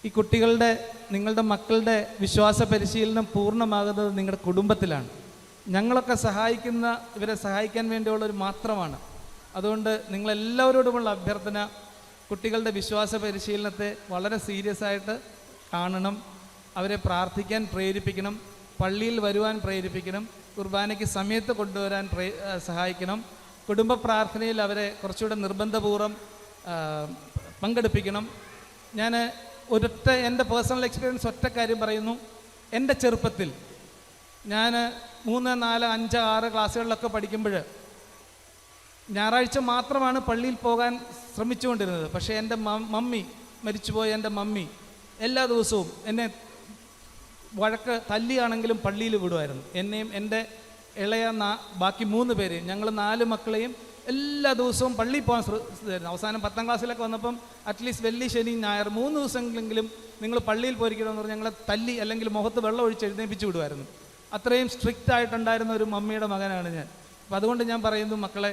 ഈ നിങ്ങളുടെ മക്കളുടെ വിശ്വാസ പരിശീലനം പൂർണ്ണമാകുന്നത് നിങ്ങളുടെ കുടുംബത്തിലാണ്. ഞങ്ങളൊക്കെ ഇവരെ സഹായിക്കാൻ വേണ്ടിയുള്ളവർ മാത്രമാണ്. അതുകൊണ്ട് നിങ്ങളെല്ലാവരോടുമുള്ള അഭ്യർത്ഥന, കുട്ടികളുടെ വിശ്വാസ പരിശീലനത്തെ വളരെ സീരിയസ് ആയിട്ട് കാണണം. അവരെ പ്രാർത്ഥിക്കാൻ പ്രേരിപ്പിക്കണം, പള്ളിയിൽ വരുവാൻ പ്രേരിപ്പിക്കണം, കുർബാനയ്ക്ക് സമയത്ത് കൊണ്ടുവരാൻ സഹായിക്കണം. കുടുംബ പ്രാർത്ഥനയിൽ അവരെ കുറച്ചുകൂടെ നിർബന്ധപൂർവ്വം പങ്കെടുപ്പിക്കണം. ഞാൻ എൻ്റെ പേഴ്സണൽ എക്സ്പീരിയൻസ് ഒറ്റ കാര്യം പറയുന്നു. എൻ്റെ ചെറുപ്പത്തിൽ ഞാൻ 3, 4, 5, 6 ക്ലാസ്സുകളിലൊക്കെ പഠിക്കുമ്പോൾ ഞായറാഴ്ച മാത്രമാണ് പള്ളിയിൽ പോകാൻ ശ്രമിച്ചുകൊണ്ടിരുന്നത്. പക്ഷേ എൻ്റെ മരിച്ചുപോയ എൻ്റെ മമ്മി എല്ലാ ദിവസവും എന്നെ തല്ലിയാണെങ്കിലും പള്ളിയിൽ വിടുമായിരുന്നു. എന്നെയും എൻ്റെ ഇളയ ബാക്കി 3 പേരെയും, ഞങ്ങൾ 4 മക്കളെയും എല്ലാ ദിവസവും പള്ളിയിൽ പോകാൻ ശ്രദ്ധിച്ചിരുന്നു. അവസാനം 10ാം ക്ലാസ്സിലൊക്കെ വന്നപ്പം അറ്റ്ലീസ്റ്റ് വെള്ളി, ശനി, ഞായർ 3 ദിവസമെങ്കിലും നിങ്ങൾ പള്ളിയിൽ പോയിരിക്കണമെന്ന് പറഞ്ഞ് ഞങ്ങളെ തല്ലി അല്ലെങ്കിൽ മുഖത്ത് വെള്ളം ഒഴിച്ച് എഴുന്നേൽപ്പിച്ച് വിടുമായിരുന്നു. അത്രയും സ്ട്രിക്റ്റ് ആയിട്ടുണ്ടായിരുന്ന ഒരു മമ്മിയുടെ മകനാണ് ഞാൻ. അപ്പം അതുകൊണ്ട് ഞാൻ പറയുന്നു, മക്കളെ,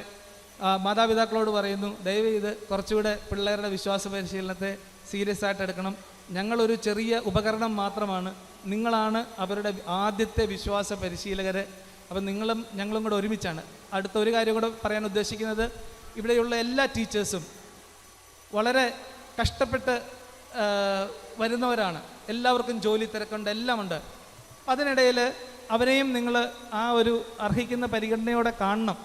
മാതാപിതാക്കളോട് പറയുന്നു, ദയവ് ചെയ്ത് കുറച്ചുകൂടെ പിള്ളേരുടെ വിശ്വാസ പരിശീലനത്തെ സീരിയസ് ആയിട്ട് എടുക്കണം. ഞങ്ങളൊരു ചെറിയ ഉപകരണം മാത്രമാണ്. നിങ്ങളാണ് അവരുടെ ആദ്യത്തെ വിശ്വാസ പരിശീലകരെ. അപ്പം ഞങ്ങളും കൂടെ ഒരുമിച്ചാണ്. അടുത്ത ഒരു കാര്യം കൂടെ പറയാൻ ഉദ്ദേശിക്കുന്നത്, ഇവിടെയുള്ള എല്ലാ ടീച്ചേഴ്സും വളരെ കഷ്ടപ്പെട്ട് വരുന്നവരാണ്. എല്ലാവർക്കും ജോലി തിരക്കുണ്ട്, എല്ലാം ഉണ്ട്. അതിനിടയിൽ അവരെയും നിങ്ങൾ ആ ഒരു അർഹിക്കുന്ന പരിഗണനയോടെ കാണണം.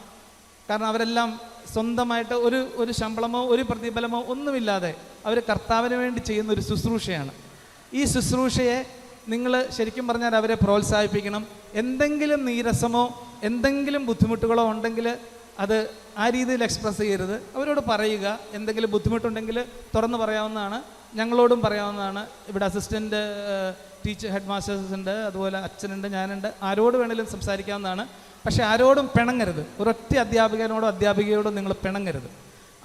കാരണം അവരെല്ലാം സ്വന്തമായിട്ട് ഒരു ശമ്പളമോ ഒരു പ്രതിഫലമോ ഒന്നുമില്ലാതെ അവർ കർത്താവിന് വേണ്ടി ചെയ്യുന്ന ഒരു ശുശ്രൂഷയാണ്. ഈ ശുശ്രൂഷയെ നിങ്ങൾ ശരിക്കും പറഞ്ഞാൽ അവരെ പ്രോത്സാഹിപ്പിക്കണം. എന്തെങ്കിലും നീരസമോ എന്തെങ്കിലും ബുദ്ധിമുട്ടുകളോ ഉണ്ടെങ്കിൽ അത് ആ രീതിയിൽ എക്സ്പ്രസ് ചെയ്യരുത്. അവരോട് പറയുക, എന്തെങ്കിലും ബുദ്ധിമുട്ടുണ്ടെങ്കിൽ തുറന്ന് പറയാവുന്നതാണ്. ഞങ്ങളോടും പറയാവുന്നതാണ്. ഇവിടെ അസിസ്റ്റൻ്റ് ടീച്ചർ ഹെഡ് മാസ്റ്റേഴ്സ് ഉണ്ട്, അതുപോലെ അച്ഛനുണ്ട്, ഞാനുണ്ട്, ആരോട് വേണേലും സംസാരിക്കാവുന്നതാണ്. പക്ഷേ ആരോടും പിണങ്ങരുത്. ഒരൊറ്റ അധ്യാപികനോടോ അധ്യാപികയോടോ നിങ്ങൾ പിണങ്ങരുത്.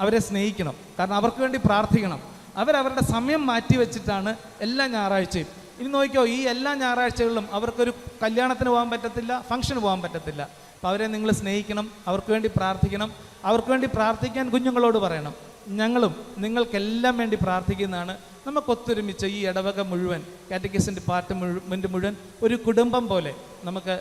അവരെ സ്നേഹിക്കണം. കാരണം അവർക്ക് വേണ്ടി പ്രാർത്ഥിക്കണം. അവരവരുടെ സമയം മാറ്റി വെച്ചിട്ടാണ് എല്ലാ ഞായറാഴ്ചയും. ഇനി നോക്കിയോ, ഈ എല്ലാ ഞായറാഴ്ചകളിലും അവർക്കൊരു കല്യാണത്തിന് പോകാൻ പറ്റത്തില്ല, ഫംഗ്ഷന് പോകാൻ പറ്റത്തില്ല. അപ്പോൾ അവരെ നിങ്ങൾ സ്നേഹിക്കണം, അവർക്ക് വേണ്ടി പ്രാർത്ഥിക്കണം. അവർക്ക് വേണ്ടി പ്രാർത്ഥിക്കാൻ കുഞ്ഞുങ്ങളോട് പറയണം. ഞങ്ങളും നിങ്ങൾക്കെല്ലാം വേണ്ടി പ്രാർത്ഥിക്കുന്നതാണ്. നമുക്കൊത്തൊരുമിച്ച് ഈ ഇടവക മുഴുവൻ, കാറ്റഗിസം ഡിപ്പാർട്ട്മെൻറ്റ് മുഴുവൻ ഒരു കുടുംബം പോലെ നമുക്ക്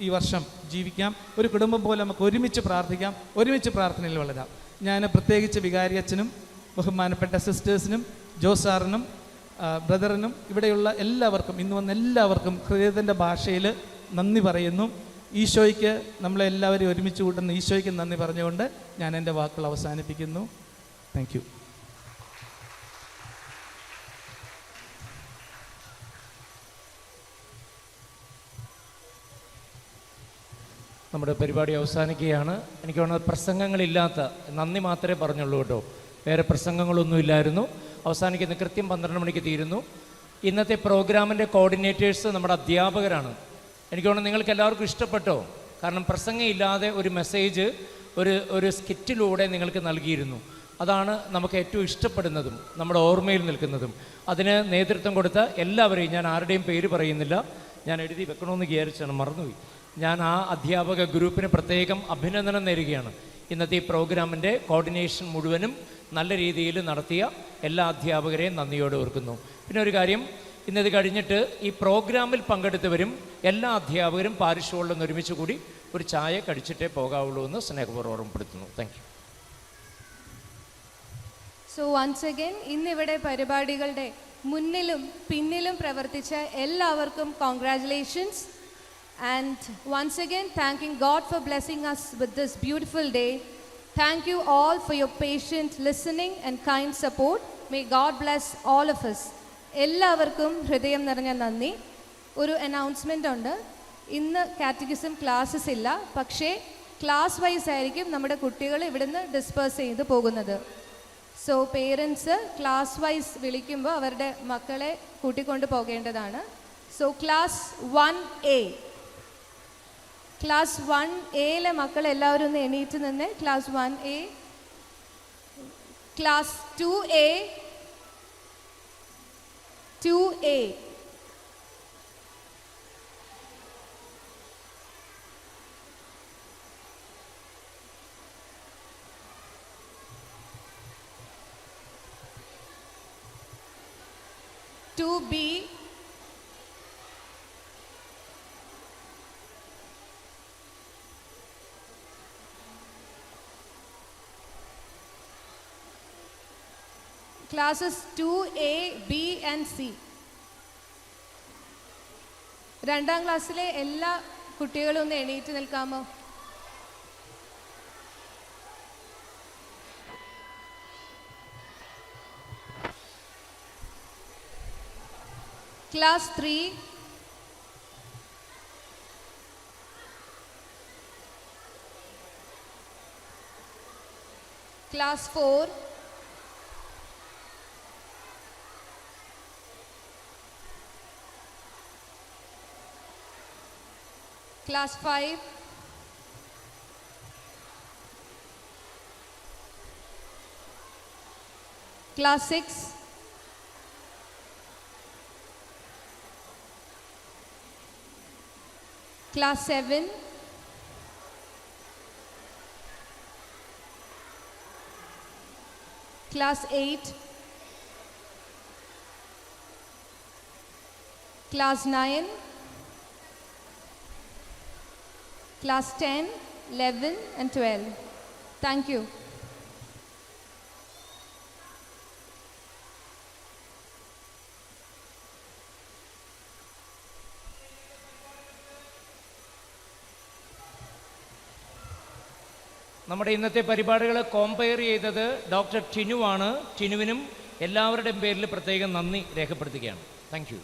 ഈ വർഷം ജീവിക്കാം. ഒരു കുടുംബം പോലെ നമുക്ക് ഒരുമിച്ച് പ്രാർത്ഥിക്കാം, ഒരുമിച്ച് പ്രാർത്ഥനയിൽ വളരാം. ഞാൻ പ്രത്യേകിച്ച് വികാരി അച്ഛനും ബഹുമാനപ്പെട്ട സിസ്റ്റേഴ്സിനും ജോസാറിനും ബ്രദറിനും ഇവിടെയുള്ള എല്ലാവർക്കും, ഇന്ന് വന്ന എല്ലാവർക്കും ഹൃദയത്തിൻ്റെ ഭാഷയിൽ നന്ദി പറയുന്നു. ഈശോയ്ക്ക് നമ്മളെല്ലാവരെയും ഒരുമിച്ച് കൂട്ടുന്ന ഈശോയ്ക്ക് നന്ദി പറഞ്ഞുകൊണ്ട് ഞാൻ എൻ്റെ വാക്കുകൾ അവസാനിപ്പിക്കുന്നു. Thank you. നമ്മുടെ പരിപാടി അവസാനിക്കുകയാണ്. എനിക്ക് തോന്നുന്നത് പ്രസംഗങ്ങളില്ലാത്ത, നന്ദി മാത്രമേ പറഞ്ഞുള്ളൂ കേട്ടോ, വേറെ പ്രസംഗങ്ങളൊന്നുമില്ലായിരുന്നു. അവസാനിക്കുന്ന കൃത്യം 12 മണിക്ക് തീരുന്നു. ഇന്നത്തെ പ്രോഗ്രാമിൻ്റെ കോർഡിനേറ്റേഴ്സ് നമ്മുടെ അധ്യാപകരാണ്. എനിക്ക് തോന്നുന്നു നിങ്ങൾക്ക് എല്ലാവർക്കും ഇഷ്ടപ്പെട്ടോ? കാരണം പ്രസംഗമില്ലാതെ ഒരു മെസ്സേജ് ഒരു സ്കിറ്റിലൂടെ നിങ്ങൾക്ക് നൽകിയിരുന്നു. അതാണ് നമുക്ക് ഏറ്റവും ഇഷ്ടപ്പെടുന്നതും നമ്മുടെ ഓർമ്മയിൽ നിൽക്കുന്നതും. അതിന് നേതൃത്വം കൊടുത്ത എല്ലാവരെയും, ഞാൻ ആരുടെയും പേര് പറയുന്നില്ല, ഞാൻ എഴുതി വെക്കണമെന്ന് വിചാരിച്ചാണ്, മറന്നുപോയി. ഞാൻ ആ അധ്യാപക ഗ്രൂപ്പിന് പ്രത്യേകം അഭിനന്ദനം നേരുകയാണ്. ഇന്നത്തെ ഈ പ്രോഗ്രാമിൻ്റെ കോർഡിനേഷൻ മുഴുവനും നല്ല രീതിയിൽ നടത്തിയ എല്ലാ അധ്യാപകരെയും നന്ദിയോടെ ഓർക്കുന്നു. പിന്നെ ഒരു കാര്യം, ഇന്നത് കഴിഞ്ഞിട്ട് ഈ പ്രോഗ്രാമിൽ പങ്കെടുത്തവരും എല്ലാ അധ്യാപകരും പാരിഷ് ഹോളിൽ നിന്ന് ഒരുമിച്ച് കൂടി ഒരു ചായ കഴിച്ചിട്ടേ പോകാവുള്ളൂ എന്ന് സ്നേഹപൂർവ്വം ഓർമ്മപ്പെടുത്തുന്നു. Thank you. So once again ഇന്നിവിടെ പരിപാടികളുടെ മുന്നിലും പിന്നിലും പ്രവർത്തിച്ച എല്ലാവർക്കും congratulations. And once again, thanking God for blessing us with this beautiful day. Thank you all for your patient listening and kind support. May God bless all of us. എല്ലാവർക്കും ഹൃദയം നിറഞ്ഞ നന്ദി. ഒരു അനൗൺസ്മെൻ്റ് ഉണ്ട്. ഇന്ന് കാറ്റഗിസം ക്ലാസ്സസ് ഇല്ല, പക്ഷേ ക്ലാസ് വൈസ് ആയിരിക്കും നമ്മുടെ കുട്ടികൾ ഇവിടുന്ന് ഡിസ്പേഴ്സ് ചെയ്ത് പോകുന്നത്. സോ പേരൻസ് ക്ലാസ് വൈസ് വിളിക്കുമ്പോൾ അവരുടെ മക്കളെ കൂട്ടിക്കൊണ്ട് പോകേണ്ടതാണ്. So class 1A, class 1A മക്കൾ എല്ലാവരും ഒന്ന് എണീറ്റ് നിന്ന്. Class 1A, class 2A, 2A, B, classes 2A, B and C. രണ്ടാം ക്ലാസ്സിലെ എല്ലാ കുട്ടികളും ഒന്ന് എണീറ്റ് നിൽക്കാമോ? Class 3, class 4, class 5, class 6, class 7, class 8, class 9, class 10, 11 and 12. Thank you. നമ്മുടെ ഇന്നത്തെ പരിപാടികൾ കോമ്പയർ ചെയ്തത് ഡോക്ടർ ടിനുവാണ്. ടിനുവിനും എല്ലാവരുടെയും പേരിൽ പ്രത്യേകം നന്ദി രേഖപ്പെടുത്തുകയാണ്. Thank you.